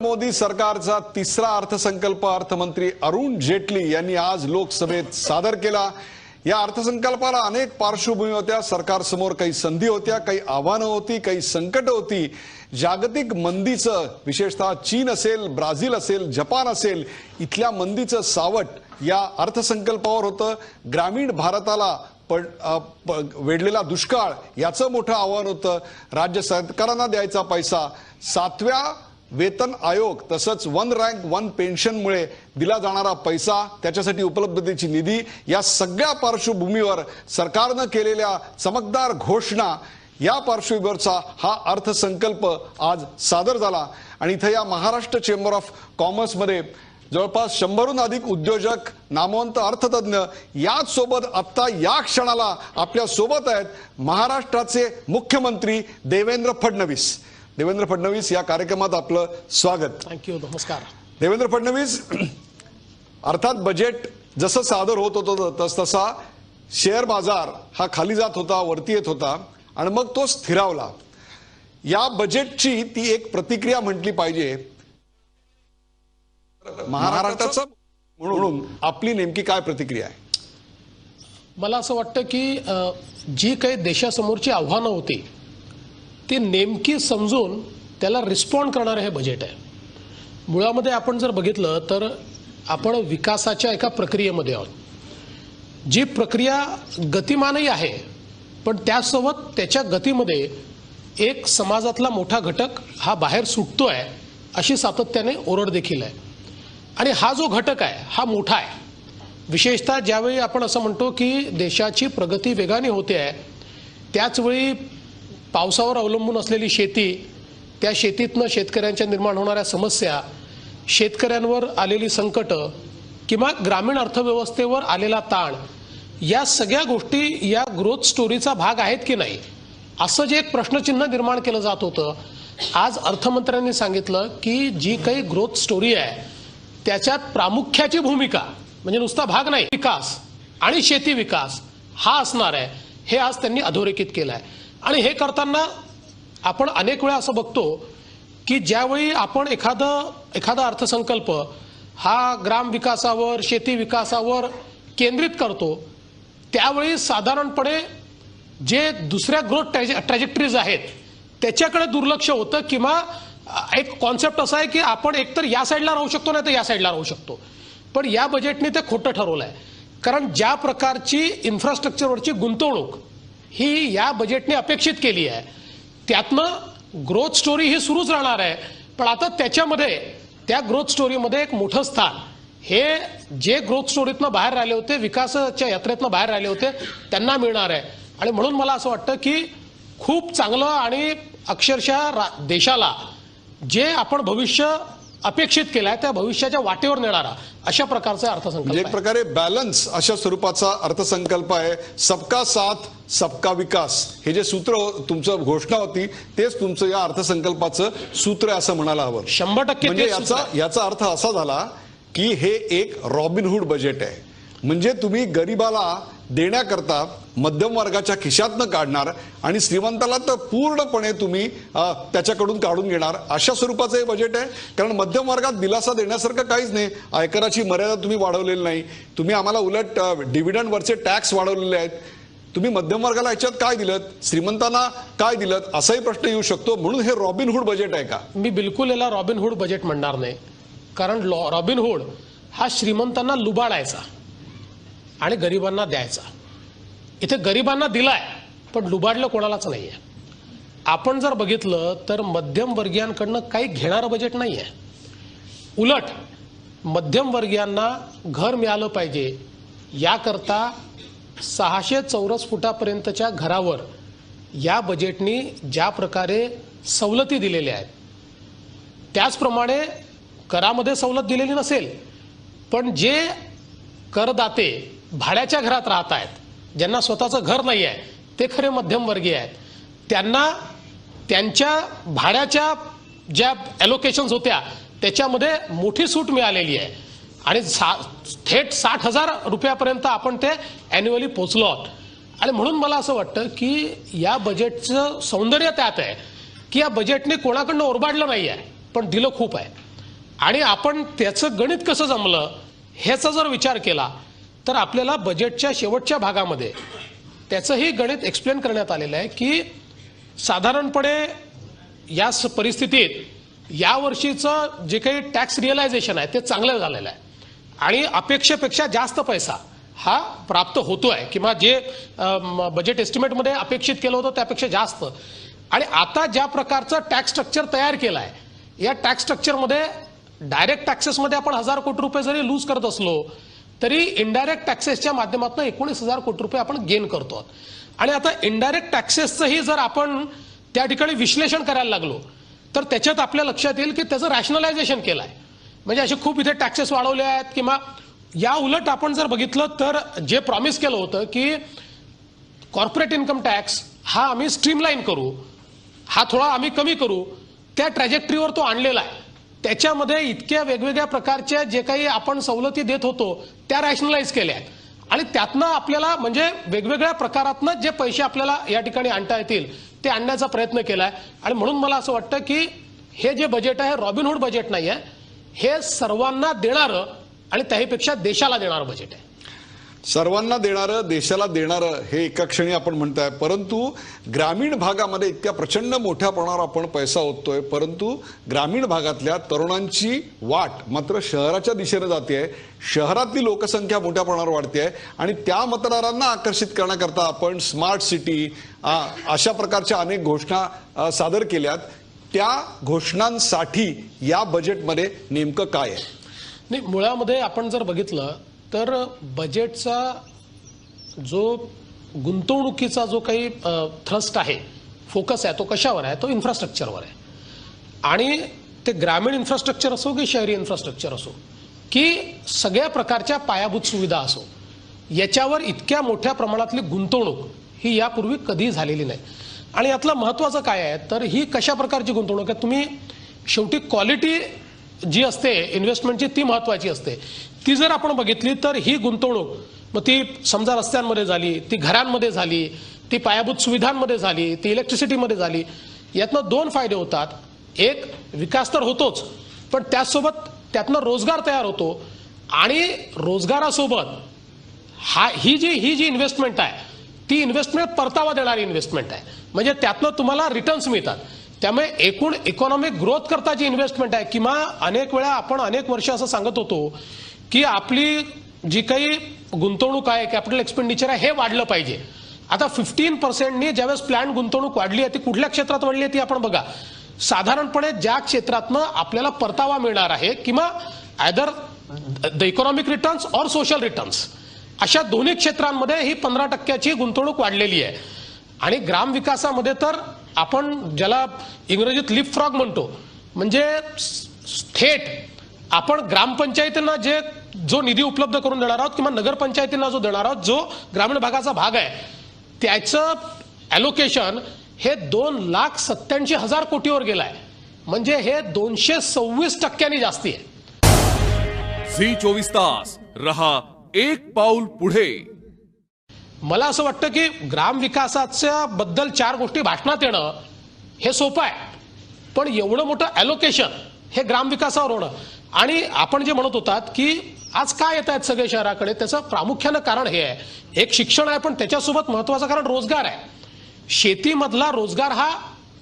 मोदी सरकारचा तिसरा अर्थसंकल्प अर्थमंत्री अरुण जेटली यांनी आज लोकसभेत सादर केला। या अर्थसंकल्पाला अनेक पार्श्वभूमी होत्या। सरकारसमोर काही संधी होत्या, काही आव्हानं होती, काही संकट होती। जागतिक मंदीचं, विशेषतः चीन असेल, ब्राझील असेल, जपान असेल, इथल्या मंदीचं सावट या अर्थसंकल्पावर होतं। ग्रामीण भारताला वेढलेला दुष्काळ याचं मोठं आव्हान होतं। राज्य सरकारांना द्यायचा पैसा, 7व्या वेतन आयोग तसंच वन रँक वन पेन्शनमुळे दिला जाणारा पैसा, त्याच्यासाठी उपलब्धतेची निधी, या सगळ्या पार्श्वभूमीवर सरकारनं केलेल्या चमकदार घोषणा, या पार्श्वभूमीवरचा हा अर्थसंकल्प आज सादर झाला। आणि इथे या महाराष्ट्र चेंबर ऑफ कॉमर्समध्ये जवळपास 100हून अधिक उद्योजक, नामवंत अर्थतज्ञ याच सोबत आता या क्षणाला आपल्या सोबत आहेत महाराष्ट्राचे मुख्यमंत्री देवेंद्र फडणवीस। देवेंद्र फडणवीस, या कार्यक्रमात आपलं स्वागत। थँक्यू, नमस्कार। देवेंद्र फडणवीस, अर्थात बजेट जसं सादर होत होतं तसतसा शेअर बाजार हा खाली जात होता, वरती येत होता आणि मग तो स्थिरावला। या बजेटची ती एक प्रतिक्रिया म्हटली पाहिजे। महाराष्ट्राचं म्हणून आपली नेमकी काय प्रतिक्रिया आहे? मला असं वाटतं की जी काही देशासमोरची आव्हानं होती ती नेमकी समजून त्याला रिस्पॉन्ड करणारं हे बजेट आहे। मुळामध्ये आपण जर बघितलं तर आपण विकासाच्या एका प्रक्रियेमध्ये आहोत। जी प्रक्रिया गतिमानही आहे, पण त्यासोबत त्याच्या गतीमध्ये एक समाजातला मोठा घटक हा बाहेर सुटतोय अशी सातत्याने ओरड देखील आहे। आणि हा जो घटक आहे हा मोठा आहे। विशेषतः ज्यावेळी आपण असं म्हणतो की देशाची प्रगती वेगाने होते आहे, त्याचवेळी पावसावर अवलंबून असलेली शेती, त्या शेतीतनं शेतकऱ्यांच्या निर्माण होणाऱ्या समस्या, शेतकऱ्यांवर आलेली संकटं किंवा ग्रामीण अर्थव्यवस्थेवर आलेला ताण, या सगळ्या गोष्टी या ग्रोथ स्टोरीचा भाग आहेत की नाही, असं जे एक प्रश्नचिन्ह निर्माण केलं जात होतं, आज अर्थमंत्र्यांनी सांगितलं की जी काही ग्रोथ स्टोरी आहे त्याच्यात प्रामुख्याची भूमिका म्हणजे नुसता भाग नाही, विकास आणि शेती विकास हा असणार आहे, हे आज त्यांनी अधोरेखित केलं आहे। आणि हे करताना आपण अनेक वेळा असं बघतो की ज्यावेळी आपण एखादा अर्थसंकल्प हा ग्राम विकासावर, शेती विकासावर केंद्रित करतो, त्यावेळी साधारणपणे जे दुसऱ्या ग्रोथ ट्रॅजेक्टरीज आहेत त्याच्याकडे दुर्लक्ष होतं, किंवा एक कॉन्सेप्ट असा आहे की आपण एकतर या साईडला राहू शकतो नाही तर या साईडला राहू शकतो। पण या बजेटने ते खोटं ठरवलं आहे, कारण ज्या प्रकारची इन्फ्रास्ट्रक्चरवरची गुंतवणूक ही या बजेटने अपेक्षित केली आहे, त्यातनं ग्रोथ स्टोरी ही सुरूच राहणार आहे। पण आता त्याच्यामध्ये, त्या ग्रोथ स्टोरीमध्ये एक मोठं स्थान हे जे ग्रोथ स्टोरीतनं बाहेर राहिले होते, विकासाच्या यात्रेतनं बाहेर राहिले होते, त्यांना मिळणार आहे। आणि म्हणून मला असं वाटतं की खूप चांगलं आणि अक्षरशः देशाला जे आपण भविष्य अपेक्षित केलं आहे त्या भविष्याच्या वाटेवर नेणारा अशा प्रकारचा अर्थसंकल्प, एक प्रकारे बॅलन्स अशा स्वरूपाचा अर्थसंकल्प आहे। सबका साथ सबका विकास हे जे सूत्र तुमचं घोषणा होती तेच तुमचं या अर्थसंकल्पाचं सूत्र आहे असं म्हणायला हवं। 100% म्हणजे याचा अर्थ असा झाला की हे एक रॉबिनहूड बजेट आहे। म्हणजे तुम्ही गरीबाला देण्याकरता मध्यम वर्गाच्या खिशातनं काढणार आणि श्रीमंताला तर पूर्णपणे तुम्ही त्याच्याकडून काढून घेणार, अशा स्वरूपाचं हे बजेट आहे। कारण मध्यम वर्गात दिलासा देण्यासारखं काहीच नाही। आयकराची मर्यादा तुम्ही वाढवलेली नाही, तुम्ही आम्हाला उलट डिव्हिडंडवरचे टॅक्स वाढवलेले आहेत। तुम्ही मध्यम वर्गाला ह्याच्यात काय दिलं, श्रीमंतांना काय दिलं, असाही प्रश्न येऊ शकतो। म्हणून हे रॉबिनहूड बजेट आहे का? मी बिलकुल याला रॉबिनहूड बजेट म्हणणार नाही, कारण रॉबिनहूड हा श्रीमंतांना लुबाडायचा आणि गरिबांना द्यायचा। इथे गरिबांना दिलाय पण लुबाडलं कोणालाच नाहीये। आपण जर बघितलं तर मध्यमवर्गीयांकडनं काही घेणारं बजेट नाहीये। उलट मध्यमवर्गीयांना घर मिळालं पाहिजे याकरता 600 चौरस फुटापर्यंतच्या घरावर या बजेटनी ज्या प्रकारे सवलती दिलेल्या आहेत, त्याचप्रमाणे करामध्ये सवलत दिलेली नसेल, पण जे करदाते भाड्याच्या घरात राहत आहेत, ज्यांना स्वतःचं घर नाही आहे, ते खरे मध्यमवर्गीय आहेत, त्यांना त्यांच्या भाड्याच्या ज्या ॲलोकेशन्स होत्या त्याच्यामध्ये मोठी सूट मिळालेली आहे आणि थेट 60,000 रुपयापर्यंत आपण ते ॲन्युअली पोहोचलो आहोत। आणि म्हणून मला असं वाटतं की या बजेटचं सौंदर्य त्यात आहे की या बजेटने कोणाकडनं ओरबाडलं नाही आहे, पण दिलं खूप आहे। आणि आपण त्याचं गणित कसं जमलं ह्याचा जर विचार केला तर आपल्याला बजेटच्या शेवटच्या भागामध्ये त्याचंही गणित एक्सप्लेन करण्यात आलेलं आहे की साधारणपणे या परिस्थितीत या वर्षीचं जे काही टॅक्स रिअलायझेशन आहे ते चांगलं झालेलं आहे आणि अपेक्षेपेक्षा जास्त पैसा हा प्राप्त होतोय किंवा जे बजेट एस्टिमेटमध्ये अपेक्षित केलं होतं त्यापेक्षा जास्त. आणि आता ज्या प्रकारचं टॅक्स स्ट्रक्चर तयार केलं आहे या टॅक्स स्ट्रक्चरमध्ये डायरेक्ट टॅक्सेसमध्ये आपण 1000 कोटी रुपये जरी लूज करत असलो तरी इनडायरेक्ट टॅक्सेसच्या माध्यमातून 19,000 कोटी रुपये आपण गेन करतो. आणि आता इनडायरेक्ट टॅक्सेसचंही जर आपण त्या ठिकाणी विश्लेषण करायला लागलो तर त्याच्यात आपल्या लक्षात येईल की त्याचं रॅशनलायझेशन केलं आहे. म्हणजे असे खूप इथे टॅक्सेस वाढवले आहेत किंवा या उलट आपण जर बघितलं तर जे प्रॉमिस केलं होतं की कॉर्पोरेट इन्कम टॅक्स हा आम्ही स्ट्रीमलाईन करू, हा थोडा आम्ही कमी करू, त्या ट्रॅजेक्टरीवर तो आणलेला आहे. त्याच्यामध्ये इतक्या वेगवेगळ्या प्रकारच्या जे काही आपण सवलती देत होतो त्या रॅशनलाइज केल्या आहेत आणि त्यातनं आपल्याला म्हणजे वेगवेगळ्या प्रकारातनं जे पैसे आपल्याला या ठिकाणी आणता येतील ते आणण्याचा प्रयत्न केला आहे. आणि म्हणून मला असं वाटतं की हे जे बजेट आहे रॉबिनहूड बजेट नाही आहे, हे सर्वांना देणारं आणि त्याहीपेक्षा देशाला देणारं बजेट आहे. सर्वांना देणारं, देशाला देणारं हे एका क्षणी आपण म्हणताय, परंतु ग्रामीण भागामध्ये इतक्या प्रचंड मोठ्या प्रमाणावर आपण पैसा ओततोय, परंतु ग्रामीण भागातल्या तरुणांची वाट मात्र शहराच्या दिशेने जाते. शहरातली लोकसंख्या मोठ्या प्रमाणावर वाढते आणि त्या मतदारांना आकर्षित करण्याकरता आपण स्मार्ट सिटी अशा प्रकारच्या अनेक घोषणा सादर केल्यात. त्या घोषणांसाठी या बजेटमध्ये नेमकं काय आहे? नाही, मुळामध्ये आपण जर बघितलं तर बजेटचा जो गुंतवणुकीचा जो काही थ्रस्ट आहे, फोकस आहे, तो कशावर आहे? तो इन्फ्रास्ट्रक्चरवर आहे. आणि ते ग्रामीण इन्फ्रास्ट्रक्चर असो की शहरी इन्फ्रास्ट्रक्चर असो की सगळ्या प्रकारच्या पायाभूत सुविधा असो, याच्यावर इतक्या मोठ्या प्रमाणातली गुंतवणूक ही यापूर्वी कधी झालेली नाही. आणि यातलं महत्त्वाचं काय आहे तर ही कशा प्रकारची गुंतवणूक आहे? तुम्ही शेवटी क्वालिटी जी असते इन्व्हेस्टमेंटची ती महत्त्वाची असते. ती जर आपण बघितली तर ही गुंतवणूक मग ती समजा रस्त्यांमध्ये झाली, ती घरांमध्ये झाली, ती पायाभूत सुविधांमध्ये झाली, ती इलेक्ट्रिसिटीमध्ये झाली, यातनं 2 फायदे होतात. एक, विकास तर होतोच, पण त्याचसोबत त्यातनं रोजगार तयार होतो आणि रोजगारासोबत ही जी इन्व्हेस्टमेंट आहे ती इन्व्हेस्टमेंट परतावा देणारी इन्व्हेस्टमेंट आहे. म्हणजे त्यातनं तुम्हाला रिटर्न्स मिळतात. त्यामुळे एकूण इकॉनॉमिक ग्रोथ करता जी इन्व्हेस्टमेंट आहे किंवा अनेक वेळा आपण अनेक वर्ष असं सांगत होतो की आपली जी काही गुंतवणूक आहे, कॅपिटल एक्सपेंडिचर आहे, हे वाढलं पाहिजे. आता 15%नी ज्यावेळेस प्लॅन गुंतवणूक वाढली आहे ती कुठल्या क्षेत्रात वाढली आहे ती आपण बघा. साधारणपणे ज्या क्षेत्रातनं आपल्याला परतावा मिळणार आहे किंवा either the economic returns or social returns, अशा दोन्ही क्षेत्रांमध्ये ही 15% गुंतवणूक वाढलेली आहे. आणि ग्रामविकासामध्ये तर आपण ज्याला इंग्रजीत लिप फ्रॉग म्हणतो, म्हणजे थेट आपण ग्रामपंचायतींना जो निधी उपलब्ध करून देणार आहोत किंवा नगरपंचायतींना जो देणार आहोत, जो ग्रामीण भागाचा भाग आहे, त्याचं ॲलोकेशन हे 2,87,000 कोटीवर गेलं आहे. म्हणजे हे 226% जास्ती आहे. झी 24 तास रहा एक पाऊल पुढे. मला असं वाटतं की ग्रामविकासाच्या बद्दल 4 गोष्टी भाषणात येणं हे सोपं आहे, पण एवढं मोठं ॲलोकेशन हे ग्रामविकासावर होणं. आणि आपण जे म्हणत होतात की आज काय येत आहेत सगळे शहराकडे, त्याचं प्रामुख्यानं कारण हे आहे. एक शिक्षण आहे, पण त्याच्यासोबत महत्वाचं कारण रोजगार आहे. शेतीमधला रोजगार हा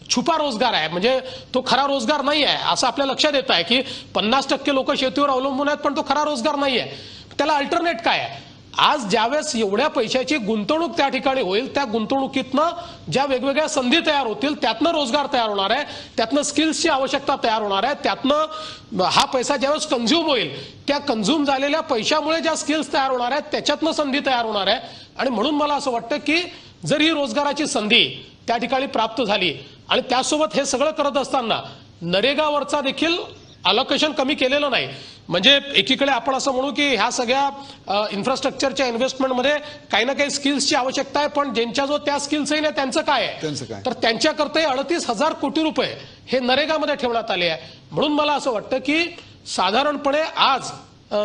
छुपा रोजगार आहे, म्हणजे तो खरा रोजगार नाही आहे असं आपल्या लक्षात येत आहे की 50% लोक शेतीवर अवलंबून आहेत, पण तो खरा रोजगार नाही आहे. त्याला अल्टरनेट काय आहे? आज ज्यावेळेस एवढ्या पैशाची गुंतवणूक त्या ठिकाणी होईल, त्या गुंतवणुकीतनं ज्या वेगवेगळ्या संधी तयार होतील, त्यातनं रोजगार तयार होणार आहे, त्यातनं स्किल्सची आवश्यकता तयार होणार आहे, त्यातनं हा पैसा ज्यावेळेस कंझ्युम होईल, त्या कंझ्युम झालेल्या पैशामुळे ज्या स्किल्स तयार होणार आहेत त्याच्यातनं संधी तयार होणार आहे. आणि म्हणून मला असं वाटतं की जर ही रोजगाराची संधी त्या ठिकाणी प्राप्त झाली आणि त्यासोबत हे सगळं करत असताना नरेगावरचा देखील अलोकेशन कमी केलेलं नाही. म्हणजे एकीकडे आपण असं म्हणू की ह्या सगळ्या इन्फ्रास्ट्रक्चरच्या इन्व्हेस्टमेंटमध्ये काही ना काही स्किल्सची आवश्यकता आहे, पण ज्यांच्या जो त्या स्किल्सही नाही त्यांचं काय आहे, तर त्यांच्याकरता 38,000 कोटी रुपये हे नरेगामध्ये ठेवण्यात आले आहे. म्हणून मला असं वाटतं की साधारणपणे आज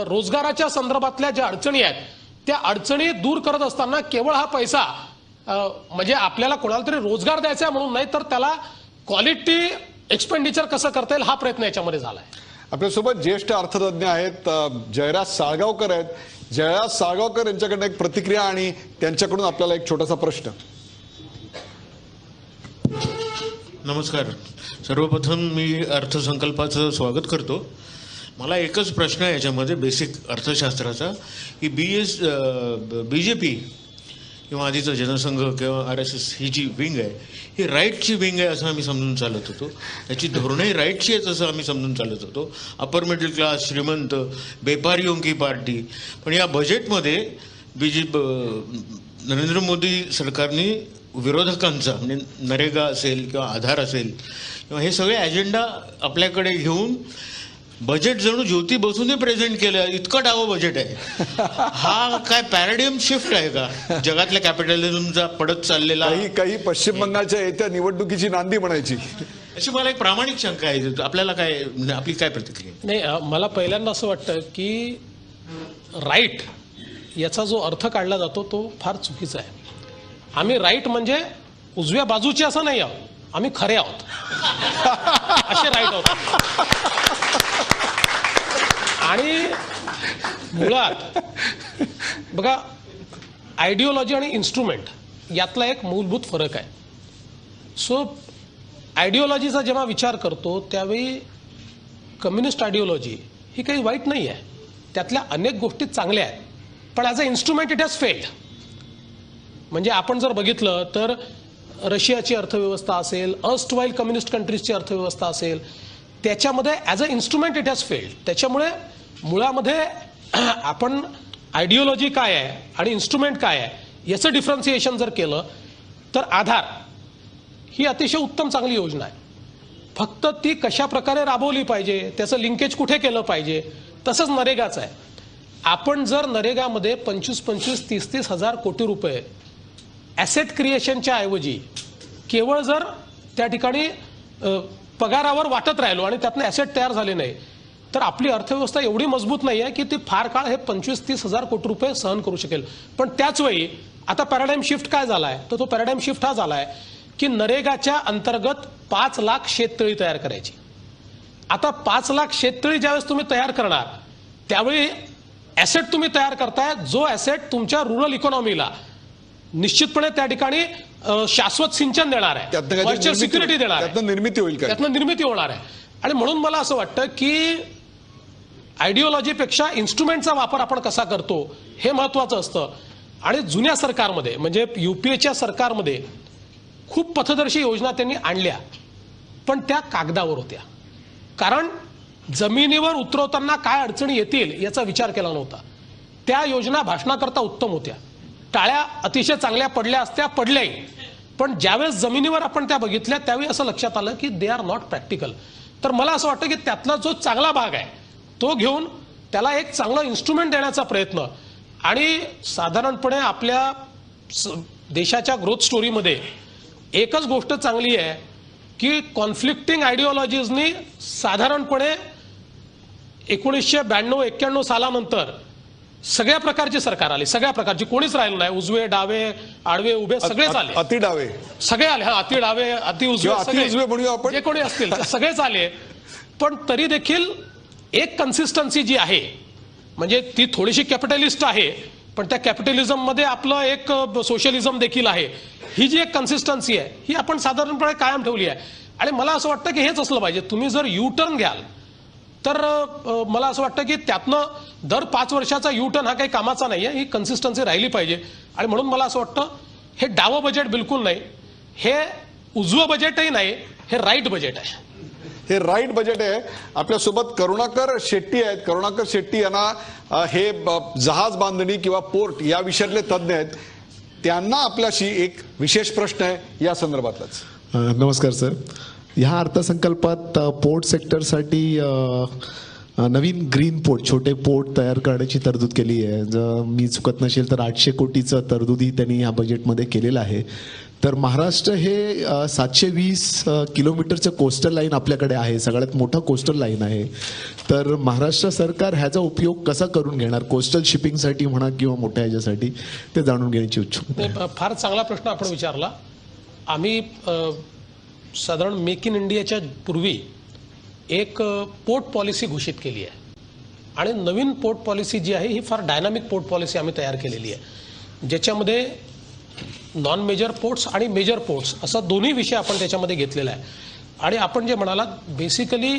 रोजगाराच्या संदर्भातल्या ज्या अडचणी आहेत त्या अडचणी दूर करत असताना केवळ हा पैसा म्हणजे आपल्याला कोणाला तरी रोजगार द्यायचा म्हणून नाही, तर त्याला क्वालिटी एक्सपेंडिचर कसं करता येईल हा प्रयत्न याच्यामध्ये झालाय. आपल्यासोबत ज्येष्ठ अर्थतज्ञ आहेत जयराज साळगावकर आहेत. जयराज साळगावकर यांच्याकडनं एक प्रतिक्रिया आणि त्यांच्याकडून आपल्याला एक छोटासा प्रश्न. नमस्कार. सर्वप्रथम मी अर्थसंकल्पाचं स्वागत करतो. मला एकच प्रश्न आहे याच्यामध्ये बेसिक अर्थशास्त्राचा, की BJP किंवा आधीचा जनसंघ किंवा RSS ही जी विंग आहे ही राईटची विंग आहे असं आम्ही समजून चालत होतो. त्याची धोरणंही राईटची आहेत असं आम्ही समजून चालत होतो. अपर मिडल क्लास, श्रीमंत, बेपारियों की पार्टी. पण या बजेटमध्ये नरेंद्र मोदी सरकारने विरोधकांचा म्हणजे नरेगा असेल किंवा आधार असेल किंवा हे सगळे अजेंडा आपल्याकडे घेऊन बजेट जणू ज्योती बसूनही प्रेझेंट केलं. इतकं डावं बजेट आहे. हा काय पॅराडियम शिफ्ट आहे का जगातल्या कॅपिटलिझमचा पडत चाललेला? काही पश्चिम बंगालच्या येत्या निवडणुकीची नांदी म्हणायची अशी मला एक प्रामाणिक शंका आहे. आपल्याला काय, आपली काय प्रतिक्रिया? नाही, मला पहिल्यांदा असं वाटतं की राईट याचा जो अर्थ काढला जातो तो फार चुकीचा आहे. आम्ही राईट म्हणजे उजव्या बाजूचे असं नाही आहोत, आम्ही खरे आहोत असे राईट आहोत. आणि मुळात बघा, आयडिओलॉजी आणि इन्स्ट्रुमेंट यातला एक मूलभूत फरक आहे. सो आयडिओलॉजीचा जेव्हा विचार करतो त्यावेळी कम्युनिस्ट आयडिओलॉजी ही काही वाईट नाही आहे, त्यातल्या अनेक गोष्टी चांगल्या आहेत, पण as a instrument it has failed. म्हणजे आपण जर बघितलं तर रशियाची अर्थव्यवस्था असेल, अर्स्टवाईल कम्युनिस्ट कंट्रीजची अर्थव्यवस्था असेल, त्याच्यामध्ये as a instrument it has failed. त्याच्यामुळे मुळामध्ये आपण आयडिओलॉजी काय आहे आणि इन्स्ट्रुमेंट काय आहे याचं डिफरन्सिएशन जर केलं तर आधार ही अतिशय उत्तम चांगली योजना आहे. फक्त ती कशा प्रकारे राबवली पाहिजे, त्याचं लिंकेज कुठे केलं पाहिजे. तसंच नरेगाचं आहे. आपण जर नरेगामध्ये 25-25, 30-30 हजार कोटी रुपये ॲसेट क्रिएशनच्या ऐवजी केवळ जर त्या ठिकाणी पगारावर वाटत राहिलो आणि त्यातनं ॲसेट तयार झाले नाही तर आपली अर्थव्यवस्था एवढी मजबूत नाही आहे की ती फार काळ हे 25-30 हजार कोटी रुपये सहन करू शकेल. पण त्याच वेळी आता पॅराडाईम शिफ्ट काय झाला आहे, तर तो पॅराडाईम शिफ्ट हा झाला आहे की नरेगाच्या अंतर्गत 5 लाख शेततळी तयार करायची. आता 5 लाख शेततळी ज्यावेळेस तुम्ही तयार करणार त्यावेळी ॲसेट तुम्ही तयार करताय जो ॲसेट तुमच्या रुरल इकॉनॉमीला निश्चितपणे त्या ठिकाणी शाश्वत सिंचन देणार आहे, व्हर्च्युअल सिक्युरिटी देणार आहे, त्यातनं निर्मिती होईल, त्यातनं निर्मिती होणार आहे. आणि म्हणून मला असं वाटतं की आयडिओलॉजीपेक्षा इन्स्ट्रुमेंटचा वापर आपण कसा करतो हे महत्वाचं असतं. आणि जुन्या सरकारमध्ये म्हणजे UPAच्या सरकारमध्ये खूप पथदर्शी योजना त्यांनी आणल्या, पण त्या कागदावर होत्या. कारण जमिनीवर उतरवताना काय अडचणी येतील याचा विचार केला नव्हता. त्या योजना भाषणाकरता उत्तम होत्या, टाळ्या अतिशय चांगल्या पडल्या असत्या, पडल्याही, पण ज्यावेळेस जमिनीवर आपण त्या बघितल्या त्यावेळी असं लक्षात आलं की दे आर नॉट प्रॅक्टिकल. तर मला असं वाटतं की त्यातला जो चांगला भाग आहे तो घेऊन त्याला एक चांगला इन्स्ट्रुमेंट देण्याचा प्रयत्न. आणि साधारणपणे आपल्या देशाच्या ग्रोथ स्टोरीमध्ये एकच गोष्ट चांगली आहे की कॉन्फ्लिक्टिंग आयडिओलॉजीजनी साधारणपणे 1992-91 सालानंतर सगळ्या प्रकारची सरकार आली, सगळ्या प्रकारची, कोणीच राहिलं नाही. उजवे, डावे, आडवे, उभे सगळेच आले, अति डावे सगळे आले. हा, अति डावे, अति उजवे म्हणूया आपण, जे कोणी असतील सगळेच आले. पण तरी देखील एक कन्सिस्टन्सी जी आहे म्हणजे ती थोडीशी कॅपिटलिस्ट आहे, पण त्या कॅपिटलिझम मध्ये आपलं एक सोशलिझम देखील आहे. ही जी एक कन्सिस्टन्सी आहे ही आपण साधारणपणे कायम ठेवली आहे. आणि मला असं वाटतं की हेच असलं पाहिजे. तुम्ही जर U-टर्न घ्याल तर मला असं वाटतं की त्यातनं दर 5 वर्षाचा U-टर्न हा काही कामाचा नाही आहे. ही कन्सिस्टन्सी राहिली पाहिजे. आणि म्हणून मला असं वाटतं हे डावं बजेट बिलकुल नाही, हे उजवं बजेटही नाही, हे राईट बजेट आहे. हे राईट बजेट आहे. आपल्यासोबत करुणाकर शेट्टी आहेत. करुणाकर शेट्टी यांना हे जहाज बांधणी किंवा पोर्ट या विषयातले तज्ज्ञ आहेत. त्यांना आपल्याशी एक विशेष प्रश्न आहे या संदर्भातलाच. नमस्कार सर. ह्या अर्थसंकल्पात पोर्ट सेक्टरसाठी नवीन ग्रीन पोर्ट, छोटे पोर्ट तयार करण्याची तरतूद केली आहे. जर मी चुकत नसेल तर 800 कोटीचं तरतूदही त्यांनी ह्या बजेटमध्ये केलेलं आहे. तर महाराष्ट्र हे 720 किलोमीटरचं कोस्टल लाईन आपल्याकडे आहे, सगळ्यात मोठं कोस्टल लाईन आहे. तर महाराष्ट्र सरकार ह्याचा उपयोग कसा करून घेणार कोस्टल शिपिंगसाठी म्हणा किंवा मोठ्या ह्याच्यासाठी, ते जाणून घेण्याची उत्सुकता. फार चांगला प्रश्न आपण विचारला. आम्ही साधारण मेक इन इंडियाच्या पूर्वी एक पोर्ट पॉलिसी घोषित केली आहे आणि नवीन पोर्ट पॉलिसी जी आहे ही फार डायनामिक पोर्ट पॉलिसी आम्ही तयार केलेली आहे, ज्याच्यामध्ये नॉन मेजर पोर्ट्स आणि मेजर पोर्ट्स असा दोन्ही विषय आपण त्याच्यामध्ये घेतलेला आहे. आणि आपण जे म्हणालात बेसिकली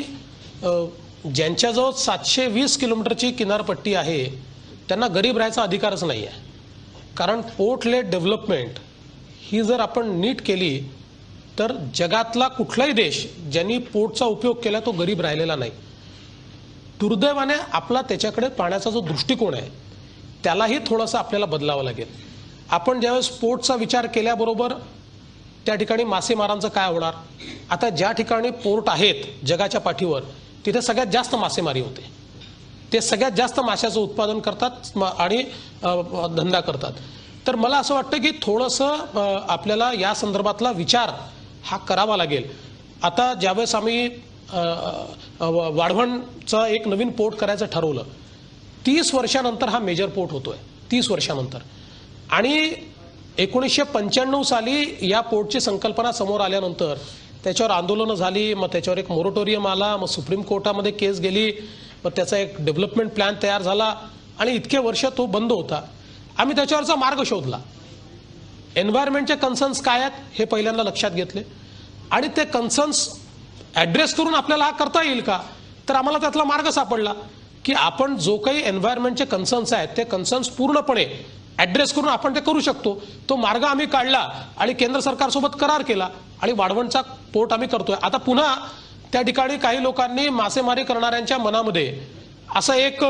ज्यांच्याजवळ 720 किलोमीटरची किनारपट्टी आहे त्यांना गरीब राहायचा अधिकारच नाही आहे. कारण पोर्ट लेड डेव्हलपमेंट ही जर आपण नीट केली तर जगातला कुठलाही देश ज्यांनी पोर्टचा उपयोग केला तो गरीब राहिलेला नाही. दुर्दैवाने आपला त्याच्याकडे पाहण्याचा जो दृष्टिकोन आहे त्यालाही थोडासा आपल्याला बदलावं लागेल. आपण ज्यावेळेस पोर्टचा विचार केल्याबरोबर त्या ठिकाणी मासेमारांचं काय होणार? आता ज्या ठिकाणी पोर्ट आहेत जगाच्या पाठीवर तिथे सगळ्यात जास्त मासेमारी होते, ते सगळ्यात जास्त माशाचं उत्पादन करतात आणि धंदा करतात. तर मला असं वाटतं की थोडंसं आपल्याला या संदर्भातला विचार हा करावा लागेल. आता ज्यावेळेस आम्ही वाढवणचं एक नवीन पोर्ट करायचं ठरवलं, 30 वर्षानंतर हा मेजर पोर्ट होतोय, 30 वर्षानंतर. आणि 1995 साली या पोर्टची संकल्पना समोर आल्यानंतर त्याच्यावर आंदोलनं झाली, मग त्याच्यावर एक मोरेटोरियम आला, मग सुप्रीम कोर्टामध्ये केस गेली, मग त्याचा एक डेव्हलपमेंट प्लॅन तयार झाला आणि इतके वर्ष तो बंद होता. आम्ही त्याच्यावरचा मार्ग शोधला. एन्व्हायरमेंटचे कन्सर्न्स काय आहेत हे पहिल्यांदा लक्षात घेतले आणि ते कन्सर्न्स ॲड्रेस करून आपल्याला हा करता येईल का? तर आम्हाला त्यातला मार्ग सापडला की आपण जो काही एन्व्हायरमेंटचे कन्सर्न्स आहेत ते कन्सर्न्स पूर्णपणे ॲड्रेस करून आपण ते करू शकतो. तो मार्ग आम्ही काढला आणि केंद्र सरकारसोबत करार केला आणि वाढवणचा पोर्ट आम्ही करतोय. आता पुन्हा त्या ठिकाणी काही लोकांनी मासेमारी करणाऱ्यांच्या मनामध्ये असा एक